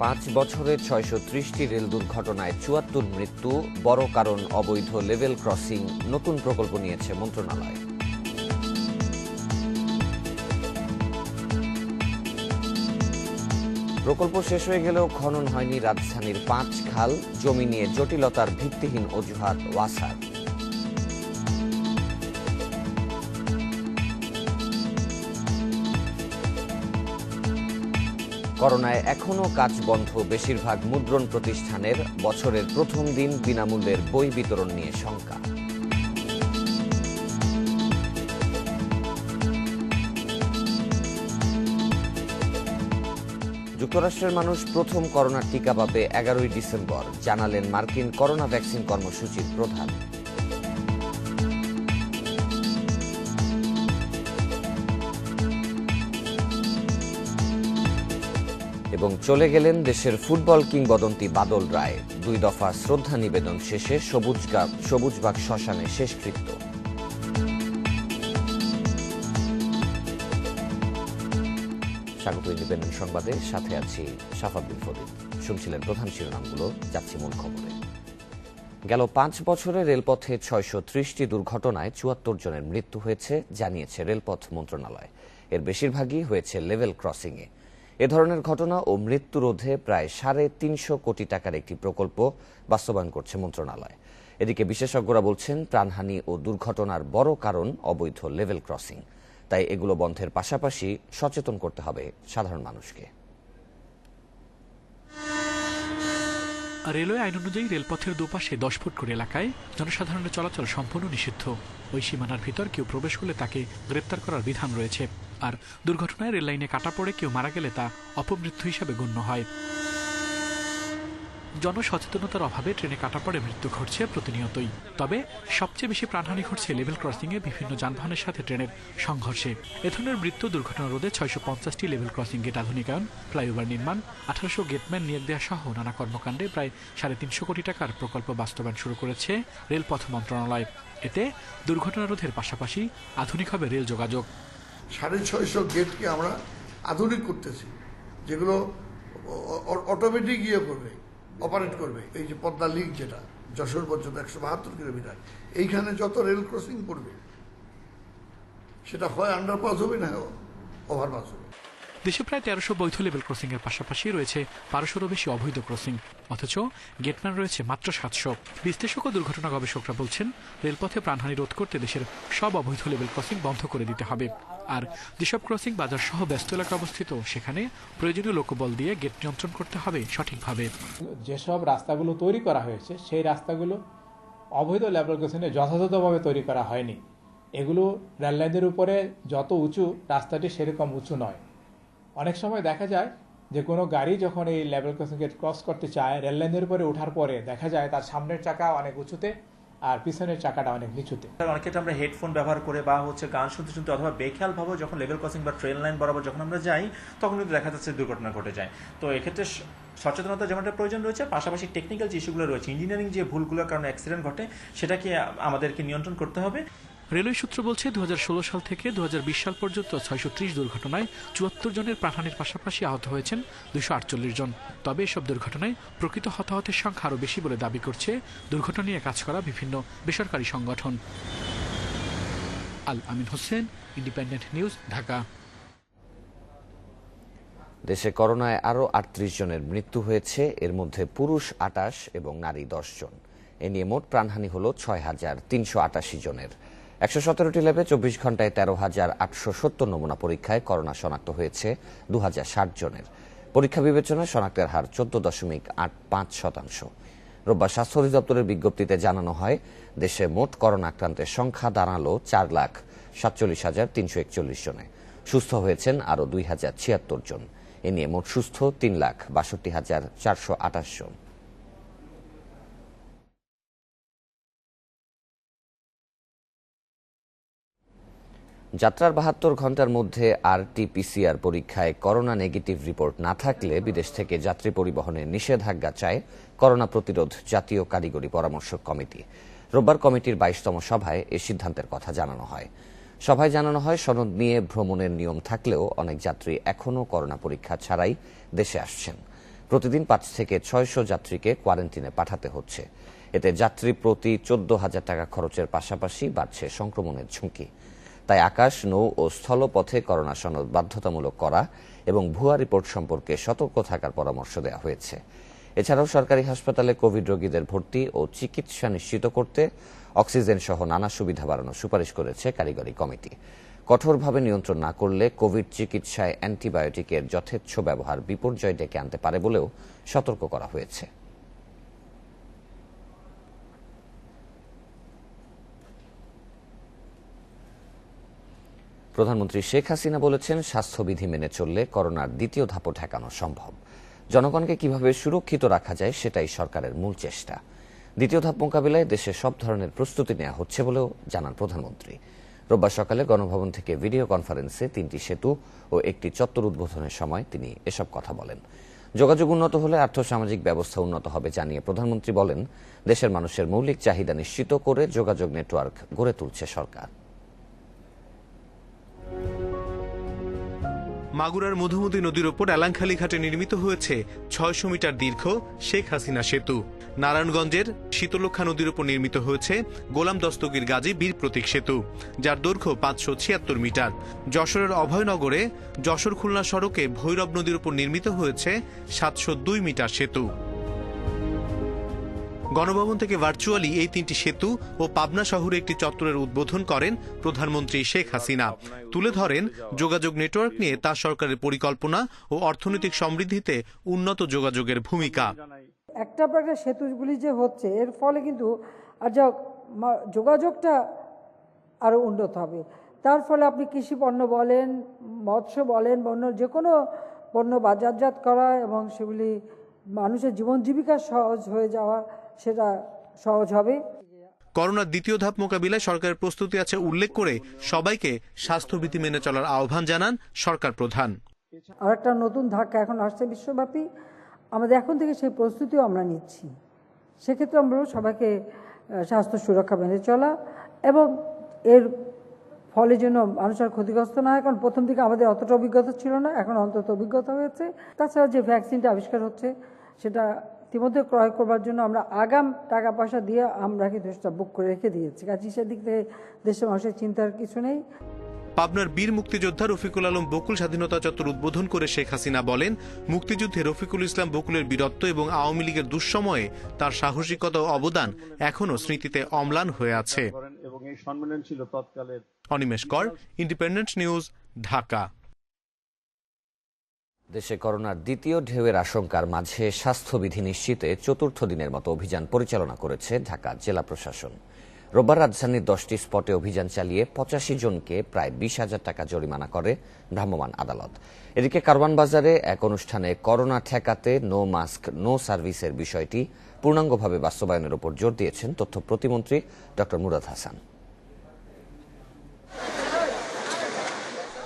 5 বছরে ৬৩০টি রেল দুর্ঘটনায় ৭৪ মৃত্যু, বড় কারণ অবৈধ লেভেল ক্রসিং, নতুন প্রকল্প নিয়েছে মন্ত্রণালয়। প্রকল্প শেষ হয়ে গেলেও খনন হয়নি রাজধানীর 5 খাল, জমি নিয়ে জটিলতার ভিত্তিহীন অজুহাত ওয়াসার। করোনায় এখনও কাজ বন্ধ বেশিরভাগ মুদ্রণ প্রতিষ্ঠানের, বছরের প্রথম দিন বিনামূল্যের বই বিতরণ নিয়ে শঙ্কা। যুক্তরাষ্ট্রের মানুষ প্রথম করোনার টিকা পাবে 11ই ডিসেম্বর, জানালেন মার্কিন করোনা ভ্যাকসিন কর্মসূচির প্রধান। এবং চলে গেলেন দেশের ফুটবল কিংবদন্তি বাদল রায়। 2 দফা শ্রদ্ধা নিবেদন শেষে সবুজবাগ শ্মশানে শেষকৃত্য। স্বাগত ইন্ডিপেন্ডেন্ট সংবাদে, সাথে আছি শাফাব্বিল ফরিদ। শুনছিলেন প্রধান শিরোনামগুলো, যাচ্ছি মূল খবরে। গেল 5 বছরে রেলপথে 630টি দুর্ঘটনায় 74 জনের মৃত্যু হয়েছে, জানিয়েছে রেলপথ মন্ত্রণালয়। এর বেশিরভাগই হয়েছে লেভেল ক্রসিংয়ে। এ ধরনের ঘটনা ও মৃত্যু রোধে প্রায় 350 কোটি টাকার একটি প্রকল্প বাস্তবায়ন করছে মন্ত্রণালয়। এদিকে বিশেষজ্ঞরা বলছেন, প্রাণহানি ও দুর্ঘটনার বড় কারণ অবৈধ লেভেল ক্রসিং। তাই এগুলো বন্ধের পাশাপাশি সচেতন করতে হবে সাধারণ মানুষকে। রেলওয়ে আইন অনুযায়ী রেলপথের দুপাশে 10 ফুট করে এলাকায় জনসাধারণের চলাচল সম্পূর্ণ নিষিদ্ধ। ওই সীমানার ভিতর কেউ প্রবেশ করলে তাকে গ্রেপ্তার করার বিধান রয়েছে। আর দুর্ঘটনায় রেল লাইনে কাটা পড়ে কেউ মারা গেলে তা অপমৃত্যু হিসাবে গণ্য হয়। জনসচেতনতার অভাবে ট্রেনে কাটা পড়ে মৃত্যু ঘটছে প্রতিনিয়তই। তবে সবচেয়ে বেশি প্রাণহানি ঘটছে লেভেল ক্রসিংয়ে বিভিন্ন যানবাহনের সাথে ট্রেনের সংঘর্ষে। এ ধরনের মৃত্যু দুর্ঘটনা রোধে 650টি লেভেল ক্রসিং গেট আধুনিকায়ন, ফ্লাইওভার নির্মাণ, 1800 গেটম্যান নিয়োগ দেওয়া সহ নানা কর্মকাণ্ডে প্রায় 350 কোটি টাকার প্রকল্প বাস্তবায়ন শুরু করেছে রেলপথ মন্ত্রণালয়। এতে দুর্ঘটনা রোধের পাশাপাশি আধুনিক হবে রেল যোগাযোগ। 650 গেটকে আমরা আধুনিক করতেছি, যেগুলো অটোমেটিক করবে, অপারেট করবে। এই যে পদ্মা লিক, যেটা যশোর পর্যন্ত 172 কিলোমিটার, এইখানে যত রেল ক্রসিং পড়বে সেটা হয় আন্ডারপাস হবে, না ওভারপাস হবে। দেশে প্রায় 1300 বৈধ লেভেল ক্রসিং এর পাশাপাশি রয়েছে 1200-রও বেশি অবৈধ ক্রসিং, অথচ গেটম্যান রয়েছে মাত্র 700। বিশ্লেষক ও দুর্ঘটনা গবেষকরা বলছেন, রেলপথে প্রাণহানি রোধ করতে দেশের সব অবৈধ লেভেল ক্রসিং বন্ধ করে দিতে হবে। আর যেসব ক্রসিং বাজার সহ ব্যস্ত এলাকা অবস্থিত, সেখানে প্রয়োজনীয় লোকবল দিয়ে গেট নিয়ন্ত্রণ করতে হবে সঠিকভাবে। যেসব রাস্তাগুলো তৈরি করা হয়েছে, সেই রাস্তাগুলো অবৈধ লেভেল ক্রসিংয়ে যথাযথভাবে তৈরি করা হয়নি। এগুলো রেললাইনের উপরে যত উঁচু, রাস্তাটি সেরকম উঁচু নয়। অনেক সময় দেখা যায় যে কোনো গাড়ি যখন এই লেভেল ক্রসিং গেট ক্রস করতে চায়, রেললাইনের উপরে ওঠার পরে দেখা যায় তার সামনের চাকা অনেক উঁচুতে আর পিছনের চাকাটা অনেক নিচুতে। অনেক ক্ষেত্রে আমরা হেডফোন ব্যবহার করে বা গান শুনতে শুনতে অথবা বেখেয়াল ভাবে যখন লেভেল ক্রসিং বা ট্রেন লাইন বরাবর যখন আমরা যাই, তখন কিন্তু দেখা যাচ্ছে দুর্ঘটনা ঘটে যায়। তো এক্ষেত্রে সচেতনতা যেমনটা প্রয়োজন রয়েছে, পাশাপাশি টেকনিক্যাল যে ইস্যুগুলো রয়েছে, ইঞ্জিনিয়ারিং যে ভুলগুলোর কারণে অ্যাক্সিডেন্ট ঘটে, সেটাকে আমাদেরকে নিয়ন্ত্রণ করতে হবে। রেলওয়ে সূত্র বলছে, 2016 সাল থেকে 2020 সাল পর্যন্ত 630 দুর্ঘটনায় 74 জনের প্রাণহানির পাশাপাশি আহত হয়েছেন 248 জন। তবে এসব দুর্ঘটনায় প্রকৃত হতাহতের সংখ্যা আরও বেশি বলে দাবি করছে দুর্ঘটনা নিয়ে কাজ করা বিভিন্ন বেসরকারি সংগঠন। আল আমিন হোসেন, ইন্ডিপেন্ডেন্ট নিউজ, ঢাকা। দেশে করোনায় আরও 38 জনের মৃত্যু হয়েছে, এর মধ্যে পুরুষ 28 এবং নারী 10 জন। এ নিয়ে মোট প্রাণহানি হল 6388 জনের। 117টি ল্যাবে 24 ঘন্টায় 13,870 নমুনা পরীক্ষায় করোনা শনাক্ত হয়েছে 2060 জনের। পরীক্ষা বিবেচনায় শনাক্তের হার 14.85%। রোববার স্বাস্থ্য অধিদপ্তরের বিজ্ঞপ্তিতে জানানো হয়, দেশে মোট করোনা আক্রান্তের সংখ্যা দাঁড়ালো 4,47,341 জনে। সুস্থ হয়েছেন আরও 2076 জন। এ নিয়ে মোট সুস্থ 3,62,428 জন। যাত্রার 72 ঘন্টার মধ্যে RT-PCR পরীক্ষায় করোনা নেগেটিভ রিপোর্ট না থাকলে বিদেশ থেকে যাত্রী পরিবহনে নিষেধাজ্ঞা চায় করোনা প্রতিরোধ জাতীয় কারিগরি পরামর্শক কমিটি। রোববার কমিটির 22তম সভায় এ সিদ্ধান্তের কথা জানানো হয়। সভায় জানানো হয়, সনদ নিয়ে ভ্রমণের নিয়ম থাকলেও অনেক যাত্রী এখনও করোনা পরীক্ষা ছাড়াই দেশে আসছেন। প্রতিদিন 5 থেকে 600 যাত্রীকে কোয়ারেন্টিনে পাঠাতে হচ্ছে। এতে যাত্রী প্রতি 14,000 টাকা খরচের পাশাপাশি বাড়ছে সংক্রমণের ঝুঁকি। তাই আকাশ, নৌ ও স্থলপথে করোনা সনদ বাধ্যতামূলক করা এবং ভুয়া রিপোর্ট সম্পর্কে সতর্ক থাকার পরামর্শ দেওয়া হয়েছে। এছাড়াও সরকারি হাসপাতালে কোভিড রোগীদের ভর্তি ও চিকিৎসা নিশ্চিত করতে অক্সিজেন সহ নানা সুবিধা বাড়ানোর সুপারিশ করেছে কারিগরি কমিটি। কঠোরভাবে নিয়ন্ত্রণ না করলে কোভিড চিকিৎসায় অ্যান্টিবায়োটিকের যথেচ্ছ ব্যবহার বিপর্যয় ডেকে আনতে পারে বলেও সতর্ক করা হয়েছে। প্রধানমন্ত্রী শেখ হাসিনা বলেছেন, স্বাস্থ্যবিধি মেনে চললে করোনার দ্বিতীয় ধাপও ঠেকানো সম্ভব। জনগণকে কিভাবে সুরক্ষিত রাখা যায় সেটাই সরকারের মূল চেষ্টা। দ্বিতীয় ধাপ মোকাবিলায় দেশে সব ধরনের প্রস্তুতি নেওয়া হচ্ছে বলেও জানান প্রধানমন্ত্রী। রোববার সকালে গণভবন থেকে ভিডিও কনফারেন্সে 3টি সেতু ও একটি চত্বর উদ্বোধনের সময় তিনি এসব কথা বলেন। যোগাযোগ উন্নত হলে আর্থসামাজিক ব্যবস্থা উন্নত হবে জানিয়ে প্রধানমন্ত্রী বলেন, দেশের মানুষের মৌলিক চাহিদা নিশ্চিত করে যোগাযোগ নেটওয়ার্ক গড়ে তুলছে সরকার। মাগুরার মধুমতি নদীর ওপর এলাংখালী ঘাটে নির্মিত হয়েছে 600 মিটার দীর্ঘ শেখ হাসিনা সেতু। নারায়ণগঞ্জের শীতলক্ষা নদীর ওপর নির্মিত হয়েছে গোলাম দস্তগীর গাজী বীর প্রতীক সেতু, যার দৈর্ঘ্য 576 মিটার। যশোরের অভয়নগরে যশোর খুলনা সড়কে ভৈরব নদীর ওপর নির্মিত হয়েছে 702 মিটার সেতু। গণভবন থেকে ভার্চুয়ালি এই 3টি সেতু ও পাবনা শহরে একটি চত্বরের উদ্বোধন করেন প্রধানমন্ত্রী শেখ হাসিনা। তুলে ধরেন যোগাযোগ নেটওয়ার্ক নিয়ে তার সরকারের পরিকল্পনা ও অর্থনৈতিক সমৃদ্ধিতে উন্নত যোগাযোগের ভূমিকা। একটা পর একটা সেতুগুলি যে হচ্ছে, এর ফলে কিন্তু আর যা যোগাযোগটা আরও উন্নত হবে। তার ফলে আপনি কৃষি পণ্য বলেন, মৎস্য বলেন, অন্য যে কোনো পণ্য বাজারজাত করা এবং সেগুলি মানুষের জীবন জীবিকা সহজ হয়ে যাওয়া, সেটা সহজ হবে। করোনার দ্বিতীয় ধাপ মোকাবিলায় সরকারের প্রস্তুতি আছে উল্লেখ করে সবাইকে স্বাস্থ্যবিধি মেনে চলার আহ্বান জানান সরকার প্রধান। আর একটা নতুন ধাক্কা এখন আসছে বিশ্বব্যাপী, আমাদের এখন থেকে সেই প্রস্তুতিও আমরা নিচ্ছি। সেক্ষেত্রে আমরা সবাইকে স্বাস্থ্য সুরক্ষা মেনে চলা এবং এর ফলে যেন মানুষের ক্ষতিগ্রস্ত না হয়, কারণ প্রথম দিকে আমাদের অতটা অভিজ্ঞতা ছিল না, এখন অন্তত অভিজ্ঞতা হয়েছে। তাছাড়া যে ভ্যাকসিনটা আবিষ্কার হচ্ছে সেটা ইতিমধ্যে ক্রয় করবার জন্য আমরা আগাম টাকা পয়সা দিয়ে আমরা কিন্তু সেটা বুক করে রেখে দিয়েছি। কাজে সেদিক থেকে দেশের মানুষের চিন্তার কিছু নেই। পাবনার বীর মুক্তিযোদ্ধা রফিকুল আলম বকুল স্বাধীনতা চত্বর উদ্বোধন করে শেখ হাসিনা বলেন, মুক্তিযুদ্ধে রফিকুল ইসলাম বকুলের বীরত্ব এবং আওয়ামী লীগের দুঃসময়ে তার সাহসিকতা ও অবদান এখনো স্মৃতিতে অম্লান হয়ে আছে। অনিমেষ কর, ইন্ডিপেন্ডেন্ট নিউজ, ঢাকা। দেশে করোনার দ্বিতীয় ঢেউয়ের আশঙ্কার মাঝে স্বাস্থ্যবিধি নিশ্চিতে চতুর্থ দিনের মতো অভিযান পরিচালনা করেছে ঢাকা জেলা প্রশাসন। রোববার রাজধানীর 10টি স্পটে অভিযান চালিয়ে 85 জনকে প্রায় 20,000 টাকা জরিমানা করে ভ্রাম্যমাণ আদালত। এদিকে কারওয়ান বাজারে এক অনুষ্ঠানে করোনা ঠেকাতে নো মাস্ক নো সার্ভিসের বিষয়টি পূর্ণাঙ্গভাবে বাস্তবায়নের উপর জোর দিয়েছেন তথ্য প্রতিমন্ত্রী ড মুরাদ হাসান।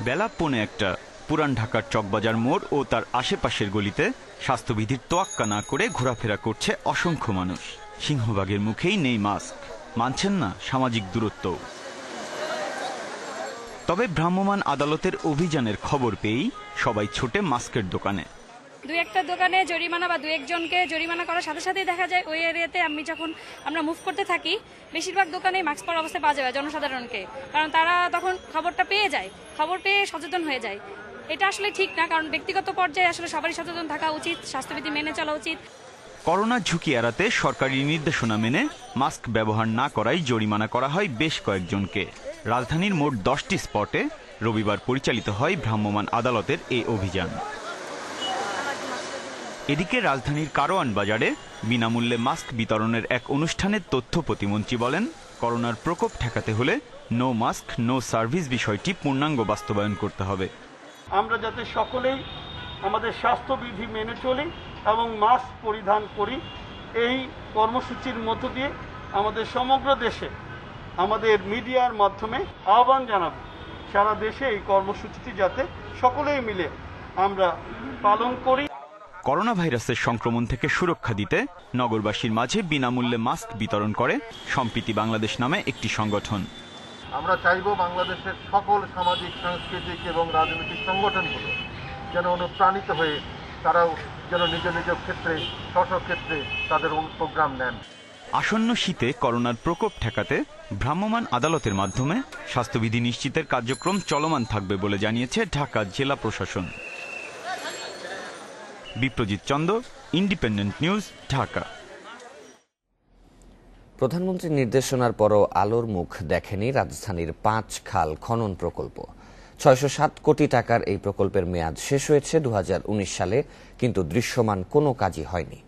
বেলা 1:15 পুরান ঢাকার চকবাজার মোড় ও তার আশেপাশের গলিতে স্বাস্থ্যবিধির তোয়াক্কা না করে ঘোরাফেরা করছে অসংখ্য মানুষ। সিংহভাগের মুখেই নেই মাস্ক, মানছেন না সামাজিক দূরত্ব। তবে ভ্রাম্যমাণ আদালতের অভিযানের খবর পেয়েই সবাই ছুটে মাস্কের দোকানে। দুই একটা দোকানে জরিমানা বা দু একজনকে জরিমানা করার সাথে সাথেই দেখা যায় ওই এরিয়াতে যখন আমরা মুভ করতে থাকি বেশিরভাগ দোকানে মাস্ক পরা অবস্থায় পাওয়া যাবে জনসাধারণকে, কারণ তারা তখন খবরটা পেয়ে যায়, খবর পেয়ে সচেতন হয়ে যায়। এটা আসলে ঠিক না, কারণ ব্যক্তিগত পর্যায়ে আসলে সবারই সচেতন থাকা উচিত, স্বাস্থ্যবিধি মেনে চলা উচিত। করোনার ঝুঁকি এড়াতে সরকারি নির্দেশনা মেনে মাস্ক ব্যবহার না করায় জরিমানা করা হয় বেশ কয়েকজনকে। রাজধানীর মোট 10টি স্পটে রবিবার পরিচালিত হয় ভ্রাম্যমাণ আদালতের এই অভিযান। এদিকে রাজধানীর কারওয়ান বাজারে বিনামূল্যে মাস্ক বিতরণের এক অনুষ্ঠানের তথ্য প্রতিমন্ত্রী বলেন, করোনার প্রকোপ ঠেকাতে হলে নো মাস্ক নো সার্ভিস বিষয়টি পূর্ণাঙ্গ বাস্তবায়ন করতে হবে। আমরা যাতে সকলেই আমাদের স্বাস্থ্যবিধি মেনে চলি এবং মাস্ক পরিধান করি, এই কর্মসূচির মধ্য দিয়ে আমাদের সমগ্র দেশে আমাদের মিডিয়ার মাধ্যমে আহ্বান জানাবো সারা দেশে এই কর্মসূচিটি যাতে সকলেই মিলে আমরা পালন করি। করোনা ভাইরাসের সংক্রমণ থেকে সুরক্ষা দিতে নগরবাসীর মাঝে বিনামূল্যে মাস্ক বিতরণ করে সম্প্রীতি বাংলাদেশ নামে একটি সংগঠন। আমরা চাইব বাংলাদেশের সকল সামাজিক, সাংস্কৃতিক এবং রাজনৈতিক সংগঠনগুলো যেন অনুপ্রাণিত হয়ে তারাও যেন নিজ নিজ ক্ষেত্রে স্বক্ষেত্রে তাদের প্রোগ্রাম নেন। আসন্ন শীতে করোনার প্রকোপ ঠেকাতে ভ্রাম্যমাণ আদালতের মাধ্যমে স্বাস্থ্যবিধি নিশ্চিতের কার্যক্রম চলমান থাকবে বলে জানিয়েছে ঢাকা জেলা প্রশাসন। Biprajit Chanda, Independent News, Dhaka. প্রধানমন্ত্রীর নির্দেশনার পরও আলোর মুখ দেখেনি রাজধানীর 5 খাল খনন প্রকল্প। 607 কোটি টাকার এই প্রকল্পের মেয়াদ শেষ হয়েছে 2019 সালে, কিন্তু দৃশ্যমান কোনো কাজই হয়নি।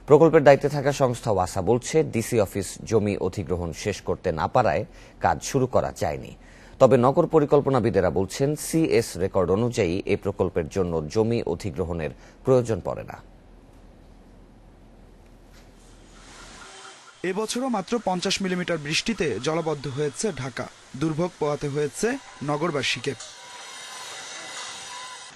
প্রকল্পের দায়িত্বে থাকা সংস্থা ওয়াসা বলছে, ডিসি অফিস জমি অধিগ্রহণ শেষ করতে না পারায় কাজ শুরু করা যায়নি। তবে নগর পরিকল্পনাবিদেরা বলছেন, সিএস রেকর্ড অনুযায়ী এই প্রকল্পের জন্য জমি অধিগ্রহণের প্রয়োজন পড়ে না। এবছরও মাত্র 50 মিলিমিটার বৃষ্টিতে জলাবদ্ধ হয়েছে ঢাকা। দুর্ভোগ পোহাতে হয়েছে নগরবাসীকে।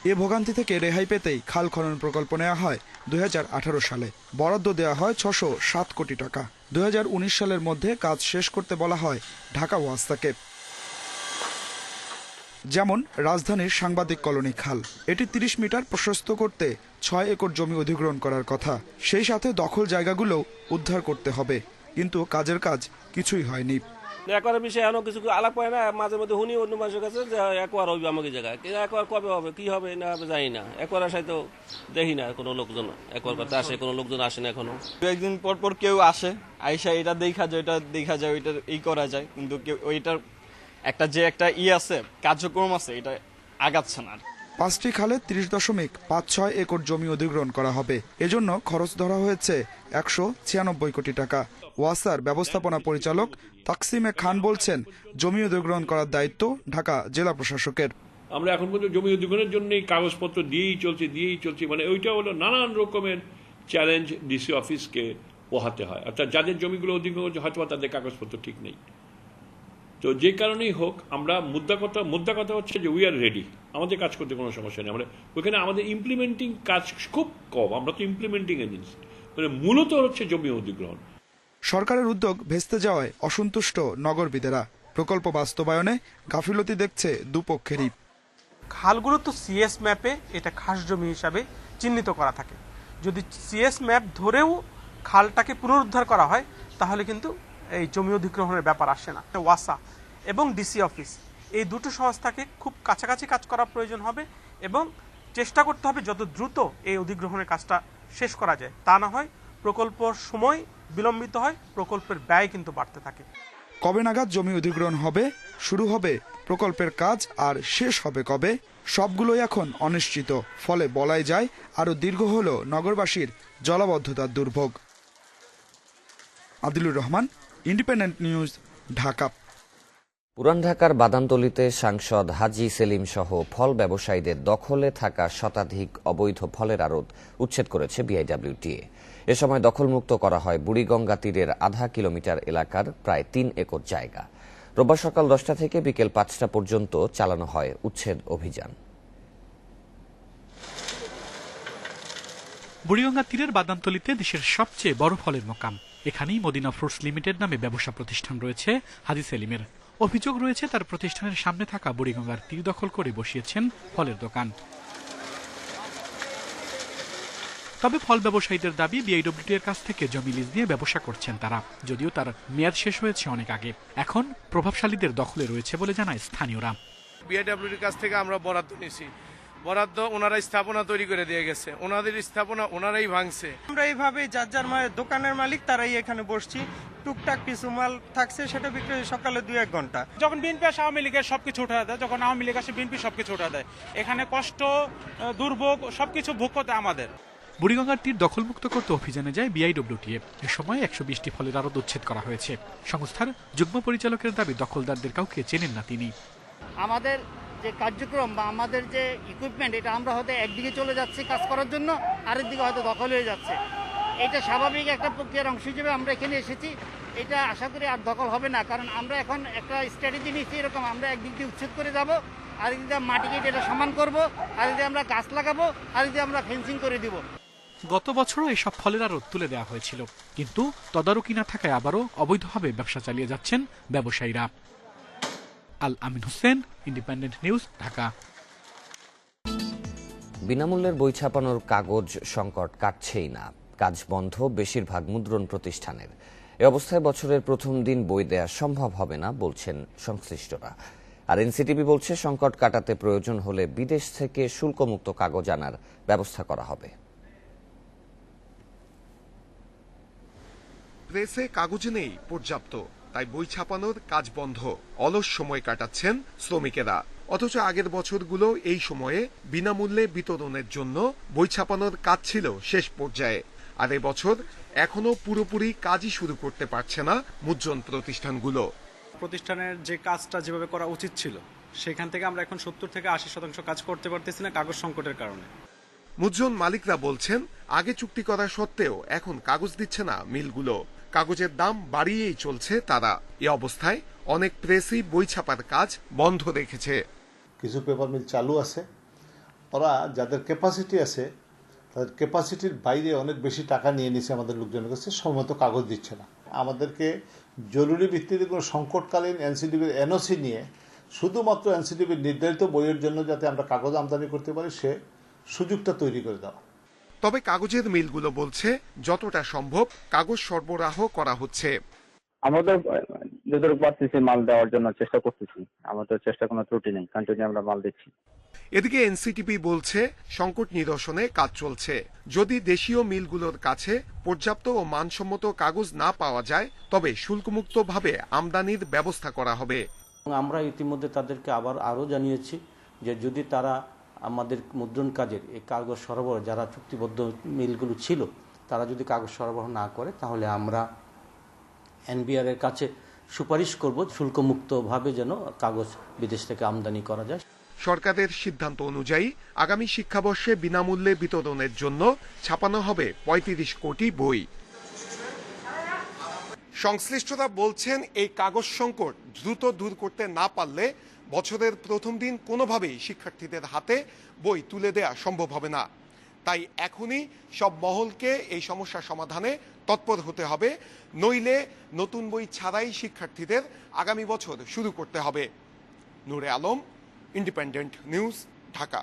এ ভোগান্তি থেকে রেহাই পেতেই খাল খনন প্রকল্প নেওয়া হয় 2018 সালে। বরাদ্দ দেওয়া হয় 607 কোটি টাকা। 2019 সালের মধ্যে কাজ শেষ করতে বলা হয় ঢাকা ওয়াসাকে। যেমন রাজধানীর সাংবাদিক কলোনি খাল, এটি 30 মিটার প্রশস্ত করতে 6 একর জমি অধিগ্রহণ করার কথা। সেই সাথে দখল জায়গাগুলোও উদ্ধার করতে হবে, কিন্তু কাজের কাজ কিছুই হয়নি। একবারের বিষয়ে এমন কিছু আলাপ হয় না, মাঝে মধ্যে শুনি অন্য মানুষের কাছে যে একবার হবে আমাকে জায়গায়, কিন্তু একবার কবে হবে, কি হবে না হবে জানি না। একবার আসায় তো দেখি না কোনো লোকজন, একবার করতে আসে কোনো লোকজন আসে না এখনো। একদিন পর পর কেউ আসে, আইসা এটা দেখা যায়, ওইটা দেখা যায়, ওইটা এই করা যায়, কিন্তু কেউ ওইটার একটা যে একটা আছে কার্যক্রম আছে, এটা আগাচ্ছে না। 5টি খালে 30.56 একর জমি অধিগ্রহণ করা হবে। এজন্য খরচ ধরা হয়েছে 196 কোটি টাকা। ওয়াসার ব্যবস্থাপনা পরিচালক তাকসিমে খান বলছেন, জমি অধিগ্রহণ করার দায়িত্ব ঢাকা জেলা প্রশাসকের। আমরা এখন পর্যন্ত জমি অধিগ্রহণের জন্য কাগজপত্র দিয়েই চলছে, মানে ওইটা হলো নানান রকমের চ্যালেঞ্জ ডিসি অফিসকে পোহাতে হয়। অর্থাৎ যাদের জমিগুলো অধিগ্রহণ হয়তো তাদের কাগজপত্র ঠিক নেই। তো যে কারণেই হোক, আমরা মুদ্রা কথা হচ্ছে যে উই আর রেডি, আমাদের কাজ করতে কোনো সমস্যা নেই। আমরা ওইখানে আমাদের ইমপ্লিমেন্টিং কাজ খুব কম, আমরা তো ইমপ্লিমেন্টিং এজেন্সি, মানে মূলত হচ্ছে জমি অধিগ্রহণ। সরকারের উদ্যোগ ভেস্তে যাওয়ায় অসন্তুষ্ট নগরবিদেরা। প্রকল্প বাস্তবায়নে গাফিলতি দেখছে দুপক্ষেরই। খালগুলো তো সিএস ম্যাপে এটা খাস জমি হিসাবে চিহ্নিত করা থাকে। যদি সিএস ম্যাপ ধরেও খালটাকে পুনরুদ্ধার করা হয়, তাহলে কিন্তু এই জমি অধিগ্রহণের ব্যাপার আসে না। ওয়াসা এবং ডিসি অফিস, এই দুটো সংস্থাকে খুব কাছাকাছি কাজ করা প্রয়োজন হবে এবং চেষ্টা করতে হবে যত দ্রুত এই অধিগ্রহণের কাজটা শেষ করা যায়। তা না হয় প্রকল্পর সময় বিলম্বিত হয়, প্রকল্পের ব্যয় কিন্তু বাড়তে থাকে। কবে নাগাদ জমি অধিগ্রহণ হবে, শুরু হবে প্রকল্পের কাজ, আর শেষ হবে কবে, সবগুলোই এখন অনিশ্চিত। ফলে বলাই যায় আরো দীর্ঘ হলো নগরবাসীর জলাবদ্ধতার দুর্ভোগ। Adilur Rahman, independent News, Dhaka. পুরান ঢাকার বাদামতলীতে সাংসদ হাজী সেলিম সহ ফল ব্যবসায়ীদের দখলে থাকা শতাধিক অবৈধ ফলের আড়ত উচ্ছেদ করেছে বিআইডব্লিউটিএ। এ সময় দখলমুক্ত করা হয় বুড়িগঙ্গা তীরের আধা কিলোমিটার এলাকার প্রায় 3 একর জায়গা। রোববার সকাল 10টা থেকে বিকেল 5টা পর্যন্ত চালানো হয় উচ্ছেদ অভিযান। বুড়িগঙ্গা তীরের বাদামতলীতে দেশের সবচেয়ে বড় ফলের মোকাম। এখানেই মদিনা ফ্রুটস লিমিটেড নামে ব্যবসা প্রতিষ্ঠান রয়েছে হাজী সেলিমের। অভিযোগ রয়েছে তার প্রতিষ্ঠানের সামনে থাকা বুড়িগঙ্গার তীর দখল করে বসিয়েছেন ফলের দোকান। তবে ফল ব্যবসায়ীদের দাবি, বিআইডব্লিউটি এর কাছ থেকে জমি লিজ নিয়ে ব্যবসা করছেন তারা, যদিও তার মেয়াদ শেষ হয়েছে অনেক আগে। এখন প্রভাবশালীদের দখলে রয়েছে বলে জানায় স্থানীয়রা। বিআইডব্লিউটির কাছ থেকে আমরা বরাদ্দ নিয়েছি, বরাদ্দ ওনারাই স্থাপনা তৈরি করে দিয়ে গেছে, ওনাদের স্থাপনা ওনারাই ভাঙছে। আমরা এইভাবে যার যার দোকানের মালিক তারাই এখানে বসছি, টুকটাক কিছু মাল থাকছে, সেটা বিক্রি সকালে 2-1 ঘন্টা। যখন বিএনপি আসে আওয়ামী লীগের সবকিছু উঠে দেয়, যখন আওয়ামী লীগ আসে বিএনপি সবকিছু উঠে দেয়। এখানে কষ্ট, দুর্ভোগ সবকিছু ভোগ করতে আমাদের। বুড়িগঙ্গার তীর দখলমুক্ত করতে অভিযানে যায় বিআইডব্লিউটিএ। এ সময় 120টি ফলের আড়ত উচ্ছেদ করা হয়েছে। সংস্থার যুগ্ম পরিচালকের দাবি, দখলদারদের কাউকে চেনেন না তিনি। আমাদের যে কার্যক্রম বা আমাদের যে ইকুইপমেন্ট, এটা আমরা হয়তো একদিকে চলে যাচ্ছি কাজ করার জন্য, আরেকদিকে হয়তো দখল হয়ে যাচ্ছে। এটা স্বাভাবিক একটা প্রক্রিয়ার অংশ হিসেবে আমরা এখানে এসেছি। এটা আশা করি আর দখল হবে না, কারণ আমরা এখন একটা স্ট্র্যাটেজি নিচ্ছি এরকম, আমরা একদিক দিয়ে উচ্ছেদ করে যাব, আরেক দিকে মাটি কেটে এটা সমান করবো, আরেক দিকে আমরা গাছ লাগাবো, আরেক দিকে আমরা ফেন্সিং করে দিব। গত বছরও এসব ফলের আড়ত তুলে দেওয়া হয়েছিল, কিন্তু তদারকি না থাকায় আবারও অবৈধভাবে ব্যবসা চালিয়ে যাচ্ছেন ব্যবসায়ীরা। আল আমিন হোসেন, ইন্ডিপেন্ডেন্ট নিউজ, ঢাকা। বিনামূল্যের বই ছাপানোর কাগজ সংকট কাটছেই না, কাজ বন্ধ বেশিরভাগ মুদ্রণ প্রতিষ্ঠানের। এ অবস্থায় বছরের প্রথম দিন বই দেয়া সম্ভব হবে না বলছেন সংশ্লিষ্টরা। আর এনসিটিবি বলছে সংকট কাটাতে প্রয়োজন হলে বিদেশ থেকে শুল্কমুক্ত কাগজ আনার ব্যবস্থা করা হবে। প্রেসে কাগজ নেই পর্যাপ্ত, তাই বই ছাপানোর কাজ বন্ধ। অলস সময় কাটাচ্ছেন শ্রমিকেরা। অথচ আগের বছরগুলো এই সময়ে বিনামূল্যে বিতরণের জন্য বই ছাপানোর কাজ ছিল শেষ পর্যায়ে। আর এবছর এখনো পুরোপুরি কাজই শুরু করতে পারছে না মুদ্রণ প্রতিষ্ঠানগুলো। প্রতিষ্ঠানের যে কাজটা যেভাবে করা উচিত ছিল সেখান থেকে আমরা এখন 70 থেকে 80% কাজ করতে পারতেছি না কাগজ সংকটের কারণে। মুদ্রণ মালিকরা বলছেন আগে চুক্তি করা সত্ত্বেও এখন কাগজ দিচ্ছে না মিলগুলো। কাগজের দাম বাড়িয়েই চলছে তারা। এ অবস্থায় অনেক প্রেসই বই ছাপার কাজ বন্ধ রেখেছে। কিছু পেপার মিল চালু আছে, ওরা যাদের ক্যাপাসিটি আছে তাদের ক্যাপাসিটির বাইরে অনেক বেশি টাকা নিয়ে নিছে আমাদের লোকজনের কাছে, সময়মতো কাগজ দিচ্ছে না। আমাদেরকে জরুরি ভিত্তিতে কোনো সংকটকালীন এনসিডিবির এনওসি নিয়ে শুধুমাত্র এনসিডিবির নির্ধারিত বইয়ের জন্য যাতে আমরা কাগজ আমদানি করতে পারি সে সুযোগটা তৈরি করে দেওয়া। তবে কাগজের মিলগুলো বলছে যতটা সম্ভব কাগজ সরবরাহ করা হচ্ছে। আমাদের যতটুকু পারতেছি মাল দেওয়ার জন্য চেষ্টা করতেছি, আমাদের চেষ্টা কোনো ত্রুটি নেই, কন্টিনিউ আমরা মাল দিচ্ছি। এদিকে এনসিটিবি বলছে সংকট নিরসনে কাজ চলছে। যদি দেশীয় মিলগুলোর কাছে পর্যাপ্ত ও মানসম্মত কাগজ না পাওয়া যায় তবে শুল্কমুক্তভাবে আমদানির ব্যবস্থা করা হবে। আমরা ইতিমধ্যে তাদেরকে আরও জানিয়েছি যে যদি তারা আমাদের মুদ্রণ কাজের এই কাগজ সরবরাহ যারা চুক্তিবদ্ধ মিলগুলো ছিল তারা যদি কাগজ সরবরাহ না করে তাহলে আমরা এনবিআর এর কাছে সুপারিশ করব শুল্কমুক্তভাবে যেন কাগজ বিদেশ থেকে আমদানি করা যায়। সরকারের সিদ্ধান্ত অনুযায়ী আগামী শিক্ষাবর্ষে বিনামূল্যে বিতরণের জন্য ছাপানো হবে ৩৫ কোটি বই। সংশ্লিষ্টরা বলছেন এই কাগজ সংকট দ্রুত দূর করতে না পারলে বছরের প্রথম দিন কোনোভাবেই শিক্ষার্থীদের হাতে বই তুলে দেয়া সম্ভব হবে না। তাই এখনই সব মহলকে এই সমস্যা সমাধানে তৎপর হতে হবে, নইলে নতুন বই ছাড়াই শিক্ষার্থীদের আগামী বছর শুরু করতে হবে। নূরে আলম, ইন্ডিপেন্ডেন্ট নিউজ, ঢাকা।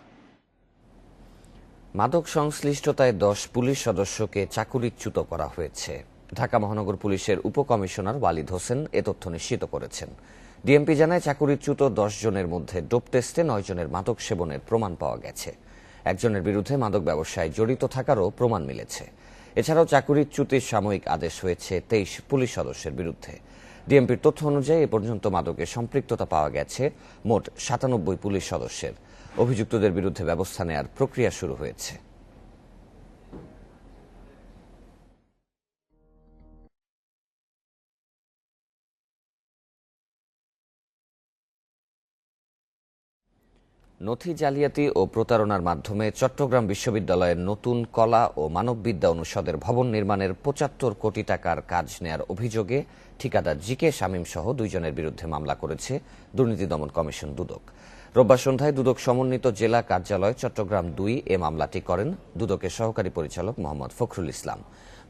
মাদক সংশ্লিষ্টতায় 10 পুলিশ সদস্যকে চাকুরিচ্যুত করা হয়েছে। ঢাকা মহানগর পুলিশের উপকমিশনার ওয়ালিদ হোসেন এ তথ্য নিশ্চিত করেছেন। ডিএমপি জানায় চাকুরিচ্যুত 10 জনের মধ্যে ডোপ টেস্টে 9 জনের মাদক সেবনের প্রমাণ পাওয়া গেছে। একজনের বিরুদ্ধে মাদক ব্যবসায় জড়িত থাকারও প্রমাণ মিলেছে। এছাড়াও চাকুরিচ্যুতির সাময়িক আদেশ হয়েছে 23 পুলিশ সদস্যের বিরুদ্ধে। ডিএমপির তথ্য অনুযায়ী এ পর্যন্ত মাদকে সম্পৃক্ততা পাওয়া গেছে মোট 97 পুলিশ সদস্যের। অভিযুক্তদের বিরুদ্ধে ব্যবস্থা নেয়ার প্রক্রিয়া শুরু হয়েছে। নথি জালিয়াতি ও প্রতারণার মাধ্যমে চট্টগ্রাম বিশ্ববিদ্যালয়ের নতুন কলা ও মানববিদ্যা অনুষদের ভবন নির্মাণের ৭৫ কোটি টাকার কাজ নেয়ার অভিযোগে ঠিকাদার জিকে শামীম সহ 2 জনের বিরুদ্ধে মামলা করেছে দুর্নীতি দমন কমিশন দুদক। রোববার সন্ধ্যায় দুদক সমন্বিত জেলা কার্যালয় চট্টগ্রাম 2 এ মামলাটি করেন দুদকের সহকারী পরিচালক মোহাম্মদ ফখরুল ইসলাম।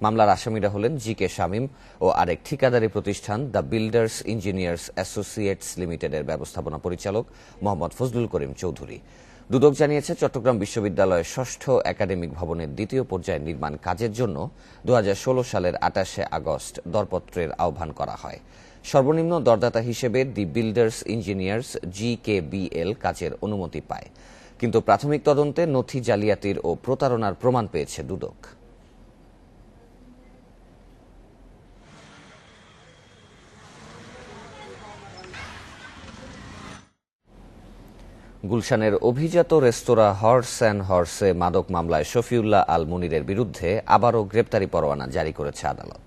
মামলার আসামিরা হলেন জিকে শামীম ও আরেক ঠিকাদারি প্রতিষ্ঠান দ্য বিল্ডার্স ইঞ্জিনিয়ার্স অ্যাসোসিয়েটস লিমিটেডের ব্যবস্থাপনা পরিচালক মোহাম্মদ ফজলুল করিম চৌধুরী। দুদক জানিয়েছে চট্টগ্রাম বিশ্ববিদ্যালয়ের ৬ষ্ঠ একাডেমিক ভবনের ২য় পর্যায়ের নির্মাণ কাজের জন্য ২০১৬ সালের ২৮শে আগস্ট দরপত্রের আহ্বান করা হয়। সর্বনিম্ন দরদাতা হিসেবে দি বিল্ডার্স ইঞ্জিনিয়ার্স GKBL কাজের অনুমতি পায়, কিন্তু প্রাথমিক তদন্তে নথি জালিয়াতির ও প্রতারণার প্রমাণ পেয়েছে দুদক। গুলশানের অভিজাত রেস্তোরাঁ হর্স অ্যান্ড হর্সে মাদক মামলায় শফিউল্লাহ আল মুনিরের বিরুদ্ধে আবারও গ্রেপ্তারি পরোয়ানা জারি করেছে আদালত।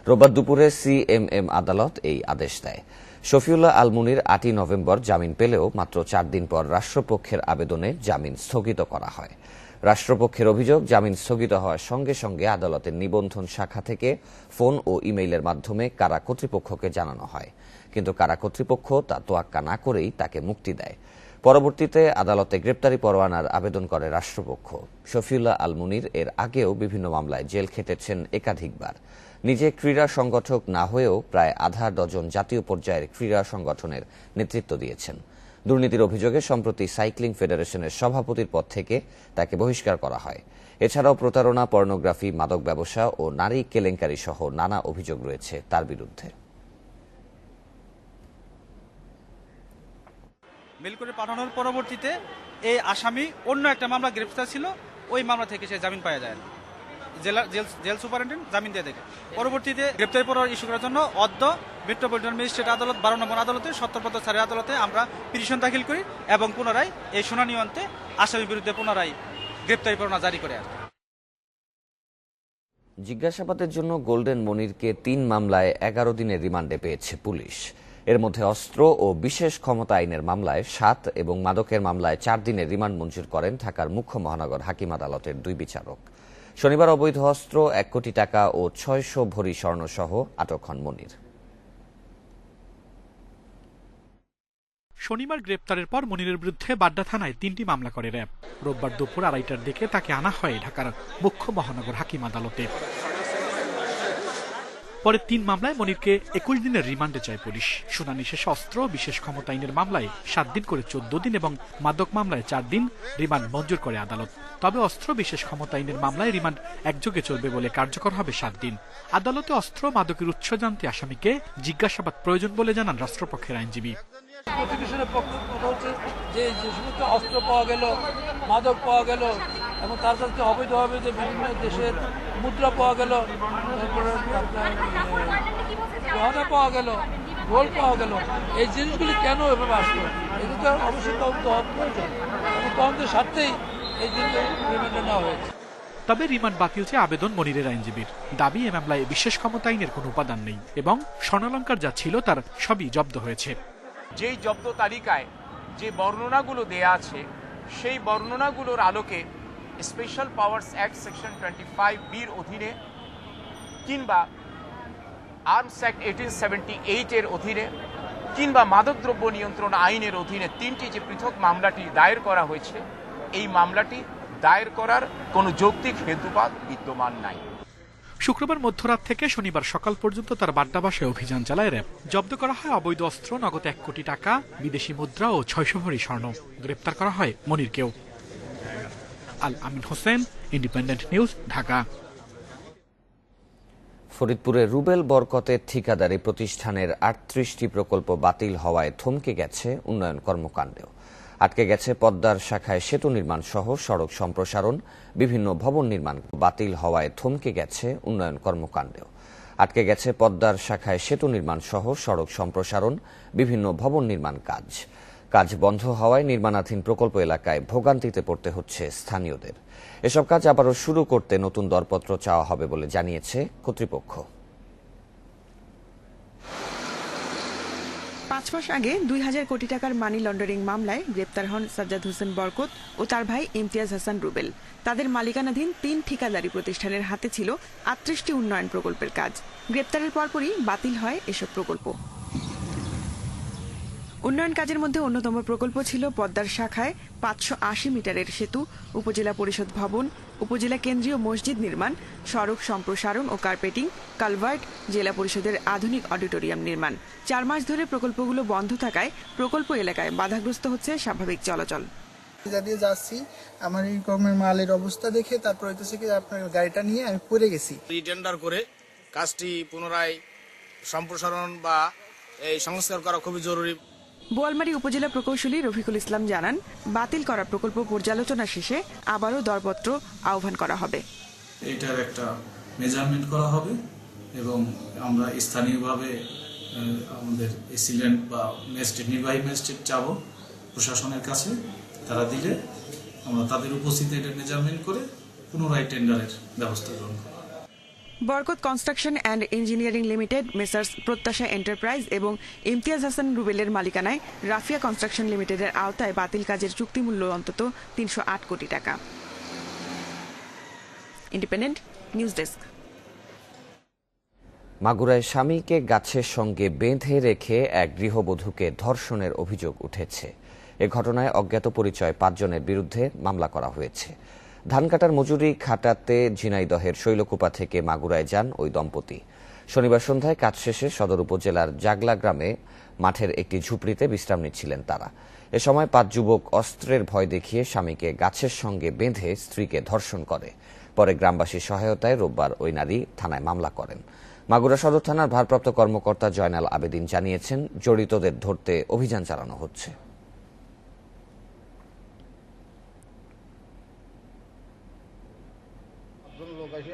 রোববার দুপুরে CMM আদালত এই আদেশ দেয়। শফিউল্লাহ আল মুনির 8ই নভেম্বর জামিন পেলেও মাত্র 4 দিন পর রাষ্ট্রপক্ষের আবেদনে জামিন স্থগিত করা হয়। রাষ্ট্রপক্ষের অভিযোগ, জামিন স্থগিত হওয়ার সঙ্গে সঙ্গে আদালতের নিবন্ধন শাখা থেকে ফোন ও ইমেইলের মাধ্যমে কারা কর্তৃপক্ষকে জানানো হয়, কিন্তু কারা কর্তৃপক্ষ তা তোয়াক্কা না করেই তাকে মুক্তি দেয়। পরবর্তীতে আদালতে গ্রেপ্তারি পরোয়ানার আবেদন করে রাষ্ট্রপক্ষ। শফিউল্লাহ আল মুনির এর আগেও বিভিন্ন মামলায় জেল খেটেছেন একাধিকবার। নিজে ক্রীড়া সংগঠক না হয়েও প্রায় আধা ডজন জাতীয় পর্যায়ের ক্রীড়া সংগঠনের নেতৃত্ব দিয়েছেন। দুর্নীতির অভিযোগে সম্প্রতি সাইক্লিং ফেডারেশনের সভাপতির পদ থেকে তাকে বহিষ্কার করা হয়। এছাড়াও প্রতারণা, পর্নোগ্রাফি, মাদক ব্যবসা ও নারী কেলেঙ্কারি সহ নানা অভিযোগ রয়েছে তার বিরুদ্ধে। মেল করে পাঠানোর পরবর্তীতে এই আসামি অন্য একটা মামলা গ্রেফতার ছিল, ওই মামলা থেকে সে জামিন পাওয়া যায় না। জেল সুপারিনটেন্ডেন্ট জামিন দিয়ে দেখে পরবর্তীতে গ্রেপ্তারি পরোয়ানা ইস্যু করার জন্য মেট্রোপলিটন ম্যাজিস্ট্রেট আদালত 12 নম্বর আদালতে 70 সারি আদালতে আমরা পিটিশন দাখিল করি এবং পুনরায় এই শুনানি অন্তে আসামির বিরুদ্ধে পুনরায় গ্রেপ্তারি পরোয়ানা জারি করে। জিজ্ঞাসাবাদের জন্য গোল্ডেন মনিরকে 3 মামলায় 11 দিনের রিমান্ডে পেয়েছে পুলিশ। এর মধ্যে অস্ত্র ও বিশেষ ক্ষমতা আইনের মামলায় 7 এবং মাদকের মামলায় 4 দিনের রিমান্ড মঞ্জুর করেন ঢাকার মুখ্য মহানগর হাকিম আদালতের 2 বিচারক। শনিবার অবৈধ অস্ত্র, 1 কোটি টাকা ও 600 ভরি স্বর্ণসহ আটক হন মনির। শনিবার গ্রেপ্তারের পর মনিরের বিরুদ্ধে বাড্ডা থানায় 3টি মামলা করে র্যাব। রোববার দুপুর 2:30টার দিকে তাকে আনা হয় ঢাকার মুখ্য মহানগর হাকিম আদালতে। পরে 3 মামলায় মনিরকে 21 দিনের রিমান্ডে চায় পুলিশ। শুনানি শেষে অস্ত্র, বিশেষ ক্ষমতা আইনের মামলায় 7 দিন করে 14 দিন এবং মাদক মামলায় 4 দিন রিমান্ড মঞ্জুর করে আদালত। তবে অস্ত্র, বিশেষ ক্ষমতা আইনের মামলায় রিমান্ড একযোগে চলবে বলে কার্যকর হবে 7 দিন। আদালতে অস্ত্র, মাদকের উৎস জানতে আসামিকে জিজ্ঞাসাবাদ প্রয়োজন বলে জানান রাষ্ট্রপক্ষের আইনজীবী। প্রসিকিউশনের পক্ষ কথা হচ্ছে যে সমস্ত অস্ত্র পাওয়া গেল, মাদক পাওয়া গেল এবং তার কাছে অবৈধভাবে যে বিভিন্ন দেশের মুদ্রা পাওয়া গেল, তারপরে গহনা পাওয়া গেল, গোল্ড পাওয়া গেল, এই জিনিসগুলি কেন এভাবে আসলো এগুলো তো অবশ্যই তদন্ত হওয়া প্রয়োজন এবং তদন্তের স্বার্থেই এই জিনিসগুলো রিমান্ডে নেওয়া হয়েছে। তবে রিমান্ড বাতিল চেয়ে আবেদন মনিরের আইনজীবীর। দাবি, এ মামলায় বিশেষ ক্ষমতা আইনের কোনো উপাদান নেই এবং স্বর্ণালঙ্কার যা ছিল তার সবই জব্দ হয়েছে। যেই জব্দ তালিকায় যে বর্ণনাগুলো দেয়া আছে সেই বর্ণনাগুলোর আলোকে স্পেশাল পাওয়ার্স অ্যাক্ট সেকশন 25(b)-র অধীনে কিংবা আর্মস অ্যাক্ট 1878-এর অধীনে কিংবা মাদকদ্রব্য নিয়ন্ত্রণ আইনের অধীনে 3টি যে পৃথক মামলাটি দায়ের করা হয়েছে, এই মামলাটি দায়ের করার কোনো যৌক্তিক হেতুপাত বিদ্যমান নাই। শুক্রবার মধ্যরাত থেকে শনিবার সকাল পর্যন্ত তার বাড্ডা বাসায় অভিযান চালায় র্যাব। জব্দ করা হয় অবৈধ অস্ত্র, নগদ 1 কোটি টাকা, বিদেশি মুদ্রা ও 600 ভরি স্বর্ণ। গ্রেপ্তার করা হয় মনিরকেও। আল আমিন হোসেন, ইন্ডিপেন্ডেন্ট নিউজ, ঢাকা। ফরিদপুরে রুবেল বরকতের ঠিকাদারি প্রতিষ্ঠানের 38টি প্রকল্প বাতিল হওয়ায় থমকে গেছে উন্নয়ন কর্মকাণ্ডেও। আটকে গেছে পদ্মার শাখায় সেতু নির্মাণ সহ সড়ক সম্প্রসারণ, বিভিন্ন ভবন নির্মাণ। বাতিল হওয়ায় থমকে গেছে উন্নয়ন কর্মকাণ্ডেও। আটকে গেছে পদ্মার শাখায় সেতু নির্মাণ সহ সড়ক সম্প্রসারণ, বিভিন্ন ভবন নির্মাণ কাজ বন্ধ হওয়ায় নির্মাণাধীন প্রকল্প এলাকায় ভোগান্তিতে পড়তে হচ্ছে স্থানীয়দের। এসব কাজ আবারও শুরু করতে নতুন দরপত্র চাওয়া হবে বলে জানিয়েছে কর্তৃপক্ষ। 5 মাস আগে 2000 কোটি টাকার মানি লন্ডারিং মামলায় গ্রেপ্তার হন সাজ্জাদ হোসেন বরকত ও তার ভাই ইমতিয়াজ হাসান রুবেল। তাদের মালিকানাধীন 3 ঠিকাদারি প্রতিষ্ঠানের হাতে ছিল 38টি উন্নয়ন প্রকল্পের কাজ। গ্রেপ্তারের পরপরই বাতিল হয় এসব প্রকল্প। উন্নয়ন কাজের মধ্যে অন্যতম প্রকল্প ছিল পদ্মার শাখায় 580 মিটারের সেতু, উপজেলা পরিষদ ভবন, উপজেলা কেন্দ্রীয় মসজিদ নির্মাণ, সড়ক সম্প্রসারণ ও কার্পেটিং, কালভার্ট, জেলা পরিষদের আধুনিক অডিটোরিয়াম নির্মাণ। 4 মাস ধরে প্রকল্পগুলো বন্ধ থাকায় প্রকল্প এলাকায় বাধাগ্রস্ত হচ্ছে স্বাভাবিক চলাচল। দিয়ে যাচ্ছি, আমার এই কর্মের মালের অবস্থা দেখে তারপর হইতেছে কি আপনার গাড়িটা নিয়ে আমি পড়ে গেছি। রিটেন্ডার করে কাজটি পুনরায় সম্প্রসারণ বা এই সংস্কার করা খুবই জরুরি। বোয়ালমারী উপজেলা প্রকৌশলী রফিকুল ইসলাম জানান, বাতিল করা প্রকল্প পর্যালোচনা শেষে আবারও দরপত্র আহ্বান করা হবে। এটার একটা মেজারমেন্ট করা হবে এবং আমরা স্থানীয়ভাবে আমাদের এসিলেন্ট বা ম্যাজিস্ট্রেট, নির্বাহী ম্যাজিস্ট্রেট চাবো প্রশাসনের কাছে। তারা দিলে আমরা তাদের উপস্থিতিতে এটা মেজারমেন্ট করে পুনরায় টেন্ডারের ব্যবস্থা গ্রহণ করব। Barkat construction and engineering limited, messrs Prottasha enterprise এবং ইমতিয়াজ হাসান রুবেলের মালিকানায় রাফিয়া কনস্ট্রাকশন লিমিটেডের আওতায় বাতিল কাজের চুক্তিমূল্য অন্তত 308 কোটি টাকা। Independent news desk. মাগুরায় স্বামীকে গাছের সঙ্গে বেঁধে রেখে এক গৃহবধূকে ধর্ষণের অভিযোগ উঠেছে। এ ঘটনায় অজ্ঞাত পরিচয় 5 জনের বিরুদ্ধে মামলা করা হয়েছে। ধান কাটার মজুরি খাটাতে ঝিনাইদহের শৈলকুপা থেকে মাগুরায় যান ওই দম্পতি। শনিবার সন্ধ্যায় কাজ শেষে সদর উপজেলার জাগলা গ্রামে মাঠের একটি ঝুপড়িতে বিশ্রাম নিচ্ছিলেন তারা। এ সময় 5 যুবক অস্ত্রের ভয় দেখিয়ে স্বামীকে গাছের সঙ্গে বেঁধে স্ত্রীকে ধর্ষণ করে। পরে গ্রামবাসীর সহায়তায় রোববার ওই নারী থানায় মামলা করেন। মাগুরা সদর থানার ভারপ্রাপ্ত কর্মকর্তা জয়নাল আবেদিন জানিয়েছেন, জড়িতদের ধরতে অভিযান চালানো হচ্ছে।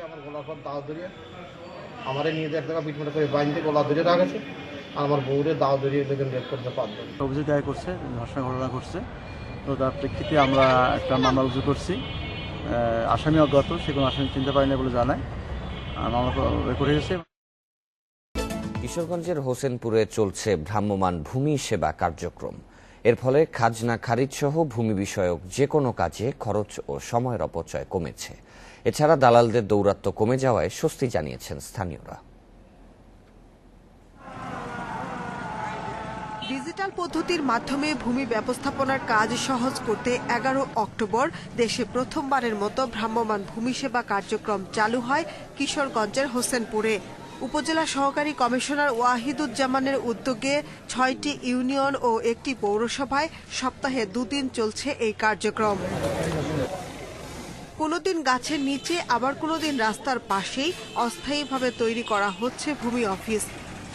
আমার গলার পর দাও ধরিয়ে আমারে নিয়ে এক জায়গা পিটমেট করে বাইন্দে গলা ধরে রাখেছে, আর আমার বউরে দাও ধরিয়ে লেগেন রেপ করতে পারবেন। অভিযোগ দায়ের করছে, ধর্ষণ ঘটনা ঘটছে, তো তার প্রেক্ষিতে আমরা একটা মামলা রুজু করছি। আসামি অজ্ঞাত, সে কোনো আসামি চিনতে পারি না বলে জানায়, মামলা করে গেছে। কিশোরগঞ্জের হোসেনপুরে চলছে ভ্রাম্যমাণ ভূমি সেবা কার্যক্রম। এর ফলে খাজনা খারিজ সহ ভূমি বিষয়ক যে কোনো কাজে খরচ ও সময়ের অপচয় কমেছে। এছাড়া দালালদের দৌরাত্ম্য কমে যাওয়ায় স্বস্তি জানিয়েছেন স্থানীয়রা। ডিজিটাল পদ্ধতির মাধ্যমে ভূমি ব্যবস্থাপনার কাজ সহজ করতে 11 অক্টোবর দেশে প্রথমবারের মতো ভ্রাম্যমাণ ভূমি সেবা কার্যক্রম চালু হয় কিশোরগঞ্জের হোসেনপুরে। উপজেলা সহকারী কমিশনার ওয়াহিদুজ্জামানের উদ্যোগে 6টি ইউনিয়ন ও একটি পৌরসভায় সপ্তাহে 2 দিন চলছে এই কার্যক্রম। কোনোদিন গাছের নিচে, আবার কোনোদিন রাস্তার পাশেই অস্থায়ীভাবে তৈরি করা হচ্ছে ভূমি অফিস।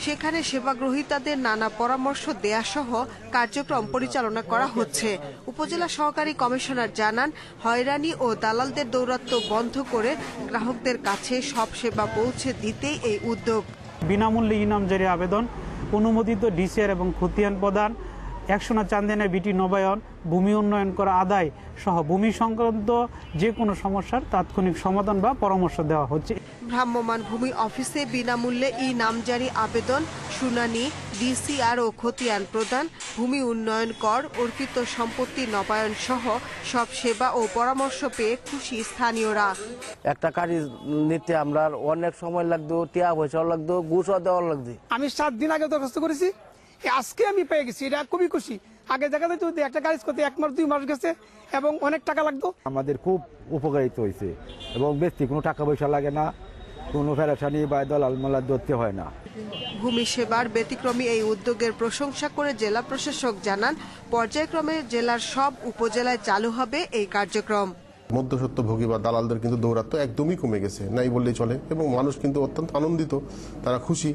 সেখানে সেবাগ্রহীতাদের নানা পরামর্শ দেয়া সহ কার্যক্রম পরিচালনা করা হচ্ছে। উপজেলা সহকারী কমিশনার জানান, হয়রানি ও দালালদের দৌরাত্ম্য বন্ধ করে গ্রাহকদের কাছে সব সেবা পৌঁছে দিতেই এই উদ্যোগ। বিনামূল্যে ইনামজারি আবেদন, অনুমোদিত ডিসিআর এবং খতিয়ান প্রদান, 100 চান্দিনা বিটি নবায়ন, ভূমি উন্নয়ন করা আদায় সহ ভূমি সংক্রান্ত যে কোনো সমস্যার তাৎক্ষণিক সমাধান বা পরামর্শ দেওয়া হচ্ছে। ভ্রাম্যমাণ ভূমি অফিসে বিনামূল্যে নামজারি আবেদন, শুনানি, ডিসিআর ও খতিয়ান প্রদান, ভূমি উন্নয়ন কর, অর্পিত সম্পত্তি নবায়ন সহ সব সেবা ও পরামর্শ পেয়ে খুশি স্থানীয়রা। একটা কাজ নিতে আমরা অনেক সময় লাগতো, টিয়া পয়সাও লাগতো, ঘুষও দেওয়া লাগতো। আমি 7 দিন আগে দরখাস্ত করেছি, আজকে আমি পেয়ে গেছি, এটা খুবই খুশি। আগে দেখা যেত একটা কাজ করতে 1 মাস 2 মাস গেছে এবং অনেক টাকা লাগতো। আমাদের খুব উপকারিত হয়েছে এবং বেশি কোনো টাকা পয়সা লাগে না, কোনো ফেরাসানি বা দলাল মালা ধরতে হয় না। ভূমি সেবার ব্যতিক্রমী এই উদ্যোগের প্রশংসা করে জেলা প্রশাসক জানান, পর্যায়ক্রমে জেলার সব উপজেলায় চালু হবে এই কার্যক্রম। মধ্যস্বত্বভোগী বা দালালদের কিন্তু দৌরাত্ম্য একদমই কমে গেছে, নাই বললেই চলে, এবং মানুষ কিন্তু অত্যন্ত আনন্দিত, তারা খুশি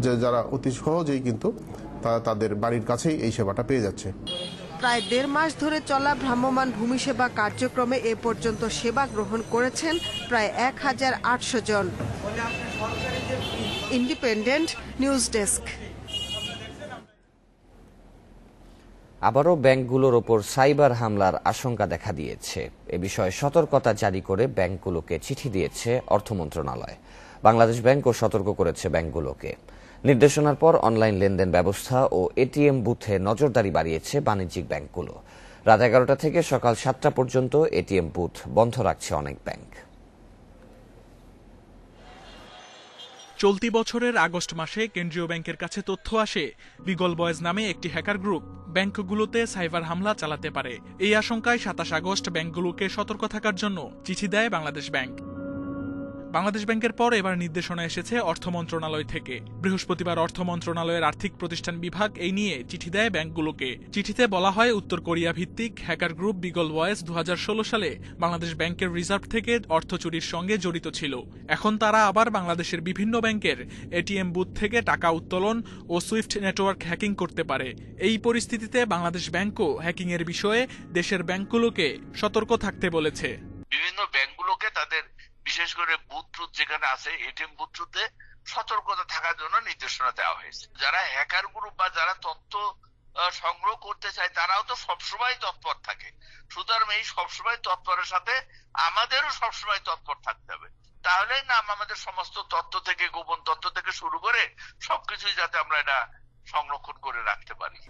যে যারা অতি সহজেই কিন্তু তাদের বাড়ির কাছেই এই সেবাটা পেয়ে যাচ্ছে। প্রায় 1.5 মাস ধরে চলা ভ্রাম্যমাণ ভূমি সেবা কার্যক্রমে এ পর্যন্ত সেবা গ্রহণ করেছেন প্রায় 1800 জন। Independent news desk. আবারও ব্যাংকগুলোর ওপর সাইবার হামলার আশঙ্কা দেখা দিয়েছে। এ বিষয়ে সতর্কতা জারি করে ব্যাংকগুলোকে চিঠি দিয়েছে অর্থ মন্ত্রণালয়। বাংলাদেশ ব্যাংকও সতর্ক করেছে ব্যাংকগুলোকে। নির্দেশনার পর অনলাইন লেনদেন ব্যবস্থা ও এটিএম বুথে নজরদারি বাড়িয়েছে বাণিজ্যিক ব্যাংকগুলো। রাত 11টা থেকে সকাল 7টা পর্যন্ত এটিএম বুথ বন্ধ রাখছে অনেক ব্যাংক। চলতি বছরের আগস্ট মাসে কেন্দ্রীয় ব্যাংকের কাছে তথ্য আসে, বিগল বয়েজ নামে একটি হ্যাকার গ্রুপ ব্যাংকগুলোতে সাইবার হামলা চালাতে পারে। এই আশঙ্কায় 27 আগস্ট ব্যাংকগুলোকে সতর্ক থাকার জন্য চিঠি দেয় বাংলাদেশ ব্যাংক। বাংলাদেশ ব্যাংকের পর এবার নির্দেশনা এসেছে অর্থ মন্ত্রণালয় থেকে। বৃহস্পতিবার অর্থ মন্ত্রণালয়ের আর্থিক প্রতিষ্ঠান বিভাগ এই নিয়ে চিঠি দেয় ব্যাংকগুলোকে। চিঠিতে বলা হয়, উত্তর কোরিয়া ভিত্তিক হ্যাকার গ্রুপ বিগল বয়েজ 2016 সালে বাংলাদেশ ব্যাংকের রিজার্ভ থেকে অর্থ চুরির সঙ্গে জড়িত ছিল। এখন তারা আবার বাংলাদেশের বিভিন্ন ব্যাংকের এটিএম বুথ থেকে টাকা উত্তোলন ও সুইফট নেটওয়ার্ক হ্যাকিং করতে পারে। এই পরিস্থিতিতে বাংলাদেশ ব্যাংকও হ্যাকিং এর বিষয়ে দেশের ব্যাংকগুলোকে সতর্ক থাকতে বলেছে। বিভিন্ন ব্যাংকগুলোকে তাদের বিশেষ করে বুথ ট্রুথ যেখানে আছে, এটিএম বুথ ট্রুথে সতর্কতা থাকার জন্য নির্দেশনা দেওয়া হয়েছে। যারা হ্যাকার গ্রুপ বা যারা তথ্য সংগ্রহ করতে চায় তারাও তো সবসময় তৎপর থাকে, সুতরাং এই সবসময় তৎপরের সাথে আমাদেরও সবসময় তৎপর থাকতে হবে। তাহলে না আমাদের সমস্ত তথ্য থেকে, গোপন তথ্য থেকে শুরু করে সবকিছুই যাতে আমরা এটা সংরক্ষণ করে রাখতে পারি।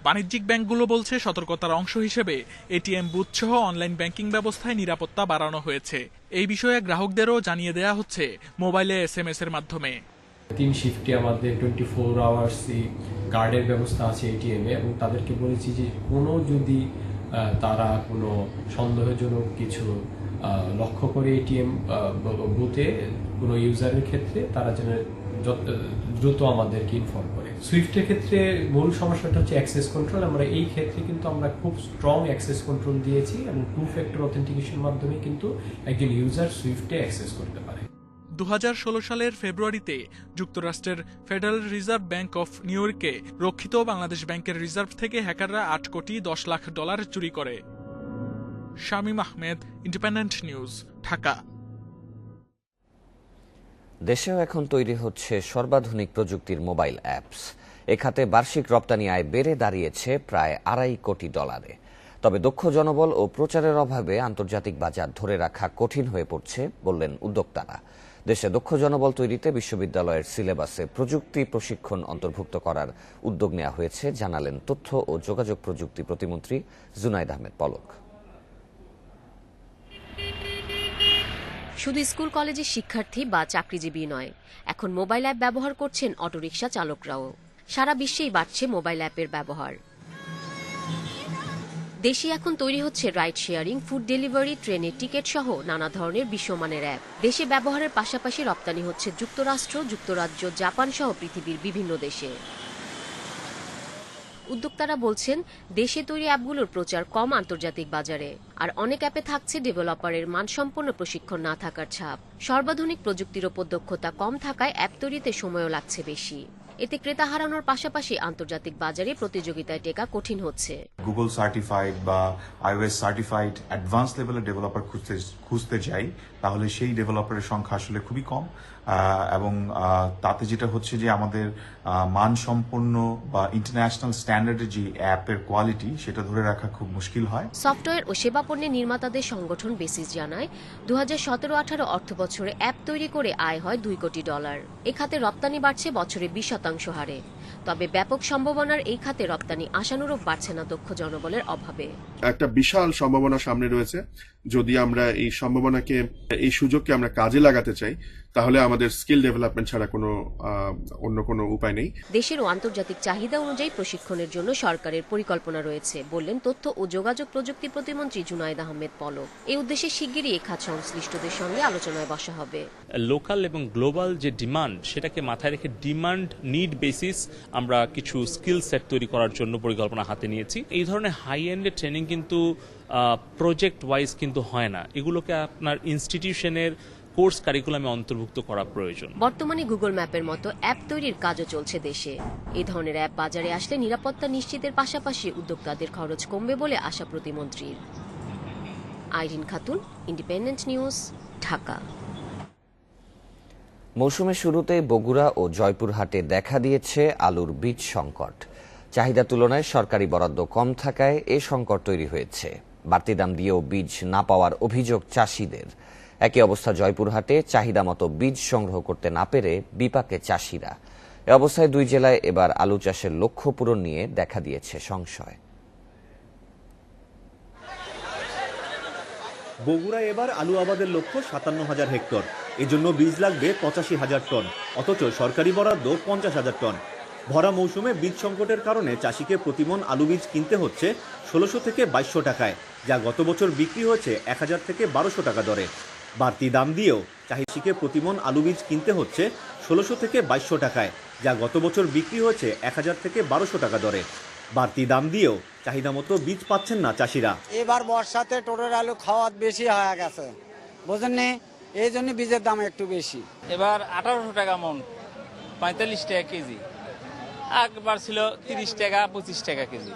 বাণিজ্যিক ব্যাংকগুলো বলছে, সতর্কতার অংশ হিসেবে এটিএম বুথ সহ অনলাইন ব্যাংকিং ব্যবস্থায় নিরাপত্তা বাড়ানো হয়েছে। এই বিষয়ে গ্রাহকদেরও জানিয়ে দেয়া হচ্ছে মোবাইলে SMS এর মাধ্যমে। 3 শিফটে আমাদের 24 আওয়ার্স কার্ডের ব্যবস্থা আছে এটিএমে, এবং তাদেরকে বলেছি যে কোনো যদি তারা কোনো সন্দেহজনক কিছু লক্ষ্য করে এটিএম বুথে কোনো ইউজারের ক্ষেত্রে তারা যেন দ্রুত আমাদেরকে ইনফর্ম করে। সুইফটের ক্ষেত্রে মূল সমস্যাটা হচ্ছে অ্যাক্সেস কন্ট্রোল। আমরা এই ক্ষেত্রে কিন্তু আমরা খুব স্ট্রং অ্যাক্সেস কন্ট্রোল দিয়েছি এবং 2 ফ্যাক্টর অথেন্টিকেশন মাধ্যমে কিন্তু একজন ইউজার সুইফটে অ্যাক্সেস করতে পারে। 2016 সালের ফেব্রুয়ারিতে যুক্তরাষ্ট্রের federal reserve bank of new ইয়র্কে রক্ষিত বাংলাদেশ ব্যাংকের রিজার্ভ থেকে হ্যাকাররা $8,10,00,000 চুরি করে। Shamim Ahmed, independent News, Dhaka. দেশেও এখন তৈরি হচ্ছে সর্বাধুনিক প্রযুক্তির মোবাইল অ্যাপস। এ খাতে বার্ষিক রপ্তানি আয় বেড়ে দাঁড়িয়েছে প্রায় $2.5 কোটি। তবে দক্ষ জনবল ও প্রচারের অভাবে আন্তর্জাতিক বাজার ধরে রাখা কঠিন হয়ে পড়ছে বললেন উদ্যোক্তারা। দেশে দক্ষ জনবল তৈরিতে বিশ্ববিদ্যালয়ের সিলেবাসে প্রযুক্তি প্রশিক্ষণ অন্তর্ভুক্ত করার উদ্যোগ নেওয়া হয়েছে জানালেন তথ্য ও যোগাযোগ প্রযুক্তি প্রতিমন্ত্রী জুনাইদ আহমেদ পলক। শুধু স্কুল কলেজের শিক্ষার্থী বা চাকরিজীবী নয়, এখন মোবাইল অ্যাপ ব্যবহার করছেন অটোরিকশা চালকরাও। সারা বিশ্বেই বাড়ছে মোবাইল অ্যাপের ব্যবহার। দেশে এখন তৈরি হচ্ছে রাইড শেয়ারিং, ফুড ডেলিভারি, ট্রেনের টিকিট সহ নানা ধরনের বিশ্বমানের অ্যাপ। দেশে ব্যবহারের পাশাপাশি রপ্তানি হচ্ছে যুক্তরাষ্ট্র, যুক্তরাজ্য, জাপান সহ পৃথিবীর বিভিন্ন দেশে। উদ্যোক্তারা বলছেন, দেশে তৈরি অ্যাপগুলোর প্রচার কম আন্তর্জাতিক বাজারে, আর অনেক অ্যাপে থাকছে ডেভেলপারের মানসম্পন্ন প্রশিক্ষণ না থাকার ছাপ। সর্বাধুনিক প্রযুক্তির উপর দক্ষতা কম থাকায় অ্যাপ তৈরিতে সময়ও লাগছে বেশি। এতে ক্রেতা হারানোর পাশাপাশি আন্তর্জাতিক বাজারে প্রতিযোগিতায় টেকা কঠিন হচ্ছে। গুগল সার্টিফাইড বা iOS সার্টিফাইড অ্যাডভান্স লেভেলের ডেভেলপার খুঁজতে যাই, তাহলে সেই ডেভেলপারের সংখ্যা আসলে খুবই কম, এবং তাতে যেটা হচ্ছে যে আমাদের মানসম্পন্ন বা ইন্টারন্যাশনাল স্ট্যান্ডার্ডের যে অ্যাপের কোয়ালিটি সেটা ধরে রাখা খুব মুশকিল হয়। সফটওয়্যার ও সেবা পণ্যের নির্মাতাদের সংগঠন বেসিস জানায়, 2017-18 অর্থবছরে অ্যাপ তৈরি করে আয় হয় $2 কোটি। এ খাতে রপ্তানি বাড়ছে বছরে 20% হারে। তবে ব্যাপক সম্ভাবনার এই খাতে রপ্তানি আশানুরূপ বাড়ছে না দক্ষ জনবলের অভাবে। একটা বিশাল সম্ভাবনা সামনে রয়েছে। যদি আমরা এই সম্ভাবনাকে, এই সুযোগকে আমরা কাজে লাগাতে চাই, তাহলে আমাদের স্কিল ডেভেলপমেন্ট ছাড়া অন্য কোনো উপায় নেই। দেশের ও আন্তর্জাতিক চাহিদা অনুযায়ী প্রশিক্ষণের জন্য সরকারের পরিকল্পনা রয়েছে বললেন তথ্য ও যোগাযোগ প্রযুক্তি প্রতিমন্ত্রী জুনাইদ আহমেদ পলক। এই উদ্দেশ্যে শিগগিরই এই খাত সংশ্লিষ্টদের সঙ্গে আলোচনায় বসা হবে। লোকাল এবং গ্লোবাল যে ডিমান্ড, সেটাকে মাথায় রেখে ডিমান্ড নিড বেসিস আমরা কিছু স্কিল সেট তৈরি করার জন্য পরিকল্পনা হাতে নিয়েছি। এই ধরনের হাই এন্ডের ট্রেনিং কিন্তু প্রজেক্ট ওয়াইজ কিন্তু হয় না, এগুলোকে আপনার ইনস্টিটিউশনের কোর্স কারিকুলামে অন্তর্ভুক্ত করা প্রয়োজন। বর্তমানে গুগল ম্যাপের মতো অ্যাপ তৈরির কাজও চলছে দেশে। এই ধরনের অ্যাপ বাজারে আসলে নিরাপত্তা নিশ্চিতের পাশাপাশি উদ্যোক্তাদের খরচ কমবে বলে আশা প্রতিমন্ত্রীর। Irin Khatun, Independent News, Dhaka. মৌসুমের শুরুতে বগুড়া ও জয়পুরহাটে দেখা দিয়েছে আলুর বীজ সংকট। চাহিদা তুলনায় সরকারি বরাদ্দ কম থাকায় এ সংকট তৈরি হয়েছে। বাড়তি দাম দিয়েও বীজ না পাওয়ার অভিযোগ চাষিদের। একই অবস্থা জয়পুরহাটে, চাহিদা মতো বীজ সংগ্রহ করতে না পেরে বিপাকে চাষিরা। এ অবস্থায় 2 জেলায় এবার আলু চাষের লক্ষ্য পূরণ নিয়ে দেখা দিয়েছে সংশয়। বগুড়ায় এবার আলু আবাদের লক্ষ্য 57,000 হেক্টর। এজন্য বীজ লাগবে 85,000 টন, অথচ সরকারি বরাদ্দ 50,000 টন। ভরা মৌসুমে বীজ সংকটের কারণে চাষিকে প্রতিমন আলু বীজ কিনতে হচ্ছে 1600 থেকে 2200 টাকায়, যা গত বছর বিক্রি হয়েছে 1000 থেকে 1200 টাকা দরে। বাড়তি দাম দিয়েও চাষিকে প্রতিমন আলু বীজ কিনতে হচ্ছে 1600 থেকে 2200 টাকায়, যা গত বছর বিক্রি হয়েছে 1000 থেকে 1200 টাকা দরে। বাড়তি দাম দিয়েও চাহিদা মতো বীজ পাচ্ছেন না চাষিরা। এবার বর্ষাতে টোরের আলু খাওয়া বেশি হয়ে গেছে, বুঝেননি, এই জন্য বীজের দাম একটু বেশি। এবার 1800 টাকা মন, 45 টাকা কেজি। একবার ছিল 30 টাকা 25 টাকা কেজি।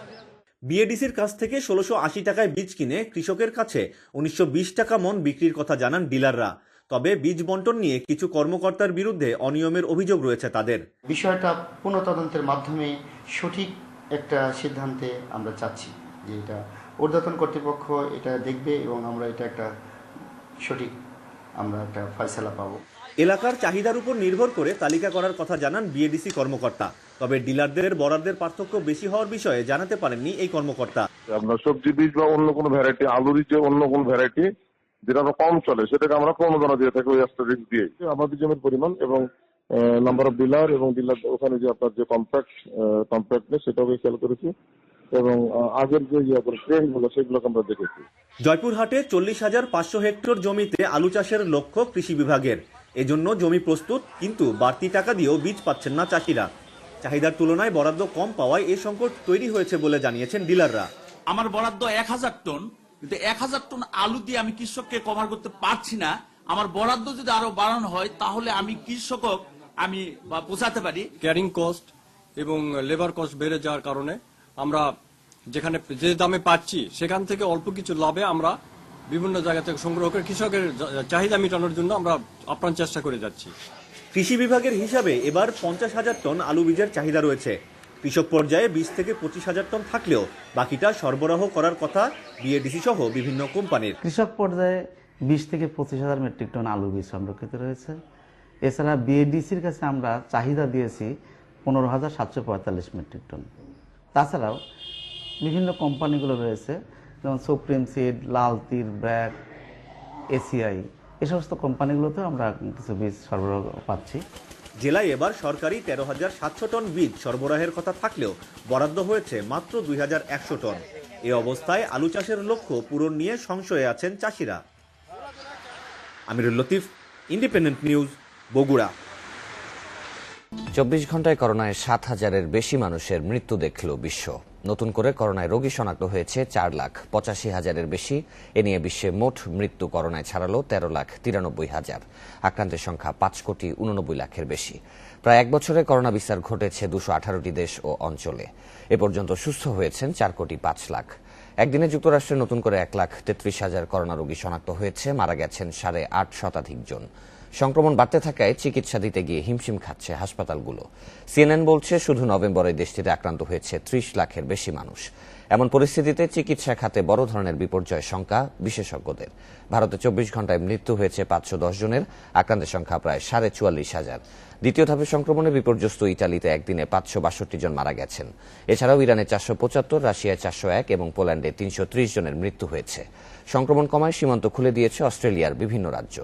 বিএডিসির কাছ থেকে 1680 টাকায় বীজ কিনে কৃষকের কাছে 1920 টাকা মন বিক্রির কথা জানান ডিলাররা। তবে বীজ বন্টন নিয়ে কিছু কর্মকর্তার বিরুদ্ধে অনিয়মের অভিযোগ রয়েছে তাদের। বিষয়টা পুনঃতদন্তের মাধ্যমে সঠিক একটা সিদ্ধান্তে আমরা চাচ্ছি যে এটা ঊর্ধ্বতন কর্তৃপক্ষ এটা দেখবে এবং আমরা এটা একটা সঠিক একটা ফয়সালা পাবো। এলাকার চাহিদার উপর নির্ভর করে তালিকা করার কথা জানান বিএডিসি কর্মকর্তা। তবে ডিলারদের বরাদ্দের পার্থক্য বেশি হওয়ার বিষয়ে জানাতে পারেননি এই কর্মকর্তা। আমরা সবজি বীজ বা অন্য কোনো ভ্যারাইটি, আলুর যে অন্য কোনো ভ্যারাইটি যেটা আমরা কম চলে সেটাকে আমরা প্রণোদনা দিয়ে থাকি ওই অ্যাস্টারিস্ক দিয়ে। আমাদের জমির পরিমাণ এবং নাম্বার অফ ডিলার এবং ডিলার ওখানে যে আপনার যে কম্প্যাক্ট নেই সেটাও খেয়াল করেছি এবং আগের যে ট্রেন্ডগুলো সেগুলোকে আমরা দেখেছি। জয়পুরহাটে 40,500 হেক্টর জমিতে আলু চাষের লক্ষ্য কৃষি বিভাগের। এজন্য জমি প্রস্তুত, কিন্তু বাড়তি টাকা দিয়েও বীজ পাচ্ছেন না চাষিরা। চাহিদার তুলনায় বরাদ্দ কম পাওয়ায় এই সংকট তৈরি হয়েছে বলে জানিয়েছেন ডিলাররা। আমার বরাদ্দ 1000 টন, কিন্তু 1000 টন আলু দিয়ে আমি কৃষককে কভার করতে পারছি না। আমার বরাদ্দ যদি আরো বাড়ানো হয় তাহলে আমি কৃষক আমি পৌঁছাতে পারি। ক্যারিং কস্ট এবং লেবার কস্ট বেড়ে যাওয়ার কারণে আমরা যেখানে যে দামে পাচ্ছি সেখান থেকে অল্প কিছু লাভে আমরা বিভিন্ন জায়গা থেকে সংগ্রহ করে কৃষকের চাহিদা মেটানোর জন্য আমরা আপ্রাণ চেষ্টা করে যাচ্ছি। কৃষি বিভাগের হিসাবে এবার 50,000 টন আলু বীজের চাহিদা রয়েছে। কৃষক পর্যায়ে 20 থেকে 25,000 টন থাকলেও বাকিটা সরবরাহ করার কথা বিএডিসি সহ বিভিন্ন কোম্পানির। কৃষক পর্যায়ে 20 থেকে 25,000 মেট্রিক টন আলু বীজ সংরক্ষিত রয়েছে। এছাড়া বিএডিসির কাছে আমরা চাহিদা দিয়েছি 15,745 মেট্রিক টন। তাছাড়াও বিভিন্ন কোম্পানিগুলো রয়েছে, যেমন সুপ্রিম সিড, লাল তীর, ব্র্যাক, এসিআই, এই সমস্ত কোম্পানিগুলোতেও আমরা কিছু বীজ সরবরাহ পাচ্ছি। জেলায় এবার সরকারি 13,700 টন বীজ সরবরাহের কথা থাকলেও বরাদ্দ হয়েছে মাত্র 2,100 টন। এ অবস্থায় আলু চাষের লক্ষ্য পূরণ নিয়ে সংশয়ে আছেন চাষিরা। আমিরুল লতিফ, ইন্ডিপেন্ডেন্ট নিউজ, বগুড়া। 24 ঘন্টায় করোনায় 7,000-এর বেশি মানুষের মৃত্যু দেখল বিশ্ব। নতুন করে করোনায় রোগী শনাক্ত হয়েছে 4,85,000-এর বেশি। এ নিয়ে বিশ্বে মোট মৃত্যু করোনায় ছাড়ালো 13,93,000। আক্রান্তের সংখ্যা 5,89,00,000-এর বেশি। প্রায় এক বছরে করোনা বিস্তার ঘটেছে 218টি দেশ ও অঞ্চলে। এ পর্যন্ত সুস্থ হয়েছেন 4,05,00,000। একদিনে যুক্তরাষ্ট্রে নতুন করে 1,33,000 করোনা রোগী শনাক্ত হয়েছে, মারা গেছেন 8.5 শতাধিক জন। সংক্রমণ বাড়তে থাকায় চিকিৎসা দিতে গিয়ে হিমশিম খাচ্ছে হাসপাতালগুলো। সিএনএন বলছে শুধু নভেম্বরে দেশটিতে আক্রান্ত হয়েছে 30 লাখের বেশি মানুষ। এমন পরিস্থিতিতে চিকিৎসা খাতে বড় ধরনের বিপর্যয় শঙ্কা বিশেষজ্ঞদের। ভারতে 24 ঘন্টায় মৃত্যু হয়েছে 510 জনের, আক্রান্তের সংখ্যা প্রায় 44,000। দ্বিতীয় ধাপে সংক্রমণে বিপর্যস্ত ইটালিতে একদিনে 562 জন মারা গেছেন। এছাড়াও ইরানে 475, রাশিয়ায় 401 এবং পোল্যান্ডে 330 জনের মৃত্যু হয়েছে। সংক্রমণ কমায় সীমান্ত খুলে দিয়েছে অস্ট্রেলিয়ার বিভিন্ন রাজ্য।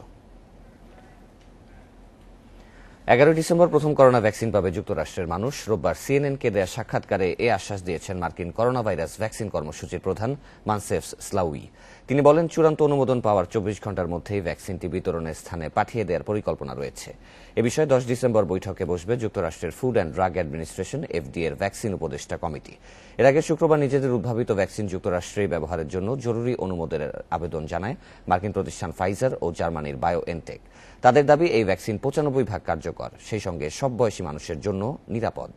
11 ডিসেম্বর প্রথম করোনা ভ্যাকসিন পাবে যুক্তরাষ্ট্রের মানুষ। রোববার সিএনএনকে দেয়া সাক্ষাৎকারে এ আশ্বাস দিয়েছেন মার্কিন করোনা ভাইরাস ভ্যাকসিন কর্মসূচির প্রধান মানসেফ স্লাউই। তিনি বলেন, চূড়ান্ত অনুমোদন পাওয়ার 24 ঘন্টার মধ্যেই ভ্যাকসিনটি বিতরণের স্থানে পাঠিয়ে দেওয়ার পরিকল্পনা রয়েছে। এ বিষয়ে 10 ডিসেম্বর বৈঠকে বসবে যুক্তরাষ্ট্রের ফুড অ্যান্ড ড্রাগ অ্যাডমিনিস্ট্রেশন এফডিএর ভ্যাকসিন উপদেষ্টা কমিটি। এর আগে শুক্রবার নিজেদের উদ্ভাবিত ভ্যাকসিন যুক্তরাষ্ট্রেই ব্যবহারের জন্য জরুরি অনুমোদনের আবেদন জানায় মার্কিন প্রতিষ্ঠান ফাইজার ও জার্মানির বায়োএনটেক। তাদের দাবি, এই ভ্যাকসিন 95% কার্যকর, সেই সঙ্গে সব বয়সী মানুষের জন্য নিরাপদ।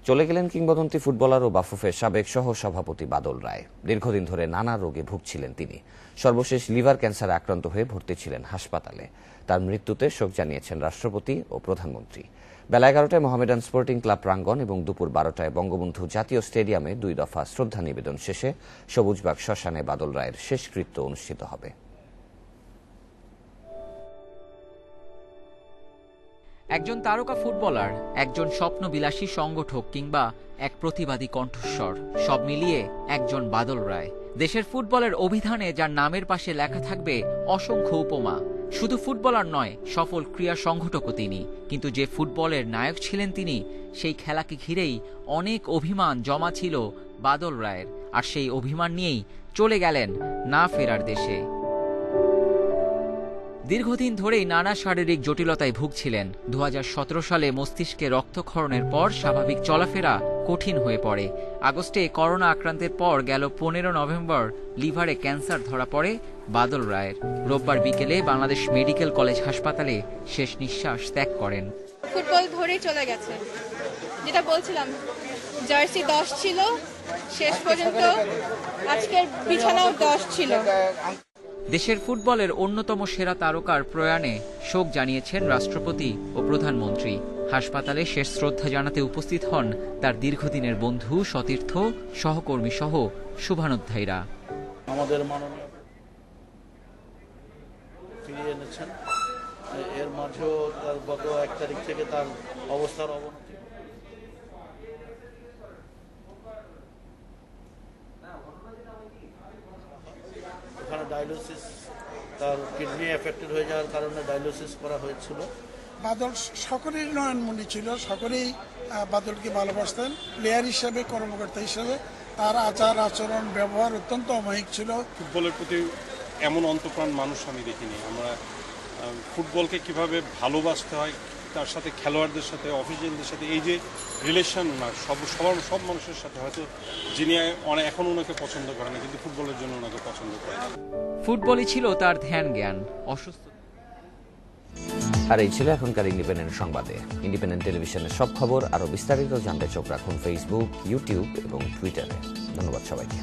চলে গেলেন কিংবদন্তি ফুটবলার ও বাফুফের সাবেক সহ সভাপতি বাদল রায়। দীর্ঘদিন ধরে নানা রোগে ভুগছিলেন তিনি। সর্বশেষ লিভার ক্যান্সারে আক্রান্ত হয়ে ভর্তি ছিলেন হাসপাতালে। তার মৃত্যুতে শোক জানিয়েছেন রাষ্ট্রপতি ও প্রধানমন্ত্রী। বেলা 11টায় মোহামেডান স্পোর্টিং ক্লাব প্রাঙ্গণ এবং দুপুর 12টায় বঙ্গবন্ধু জাতীয় স্টেডিয়ামে 2 দফা শ্রদ্ধা নিবেদন শেষে সবুজবাগ শ্মশানে বাদল রায়ের শেষকৃত্য অনুষ্ঠিত হবে। একজন তারকা ফুটবলার, একজন স্বপ্নবিলাসী সংগঠক কিংবা এক প্রতিবাদী কণ্ঠস্বর, সব মিলিয়ে একজন বাদল রায়। দেশের ফুটবলের অভিধানে যার নামের পাশে লেখা থাকবে অসংখ্য উপমা। শুধু ফুটবলার নয়, সফল ক্রীড়া সংগঠকও তিনি। কিন্তু যে ফুটবলের নায়ক ছিলেন তিনি, সেই খেলাকে ঘিরেই অনেক অভিমান জমা ছিল বাদল রায়ের। আর সেই অভিমান নিয়েই চলে গেলেন না ফেরার দেশে। দীর্ঘদিন ধরেই নানা শারীরিক জটিলতায় ভুগছিলেন। 2017 সালে মস্তিষ্কে রক্তক্ষরণের পর স্বাভাবিক চলাফেরা কঠিন হয়ে পড়ে। আগস্টে করোনা আক্রান্তের পর গেল 15 নভেম্বর লিভারে ক্যান্সার ধরা পড়ে বাদল রায়ের। রোববার বিকেলে বাংলাদেশ মেডিকেল কলেজ হাসপাতালে শেষ নিঃশ্বাস ত্যাগ করেন। ফুটবল ধরেই চলে গেছে, যেটা বলছিলাম, জার্সি 10 ছিল, শেষ পর্যন্ত আজকের বিছানাও 10 ছিল। দেশের ফুটবলের অন্যতম সেরা তারকার প্রয়াণে শোক জানিয়েছেন রাষ্ট্রপতি ও প্রধানমন্ত্রী। হাসপাতালে শেষ শ্রদ্ধা জানাতে উপস্থিত হন তার দীর্ঘদিনের বন্ধু, সতীর্থ, সহকর্মী সহ শুভানুধ্যায়ীরা। আমাদের মাননীয় ফিরিয়ে এনেছেন, এর মাঝেও তার গত 1 তারিখ থেকে তার অবস্থার অবনতি। এখানে ডায়ালিসিস, তার কিডনি এফেক্টেড হয়ে যাওয়ার কারণে ডায়ালিসিস করা হয়েছিল। বাদল সকলেই নয়নমণি ছিল, সকলেই বাদলকে ভালোবাসতেন। প্লেয়ার হিসেবে, কর্মকর্তা হিসেবে তার আচার আচরণ ব্যবহার অত্যন্ত অমায়িক ছিল। ফুটবলের প্রতি এমন অন্তঃপ্রাণ মানুষ আমি দেখিনি। আমরা ফুটবলকে কিভাবে ভালোবাসতে হয়, তার সাথে খেলোয়াড়দের সাথে অফিসিয়ালদের সাথে এই যে রিলেশন না সব মানুষের সাথে হয়তো যিনি এখন ওনাকে পছন্দ করে না কিন্তু ফুটবলের জন্য ওনাকে পছন্দ করে। ফুটবলই ছিল তার ধ্যান জ্ঞান। অসুস্থ আর এই ছিল এখনকার ইন্ডিপেন্ডেন্ট সংবাদে। ইন্ডিপেন্ডেন্ট টেলিভিশনের সব খবর আরো বিস্তারিত জানতে চোখ রাখুন ফেসবুক, ইউটিউব এবং টুইটারে। ধন্যবাদ সবাইকে।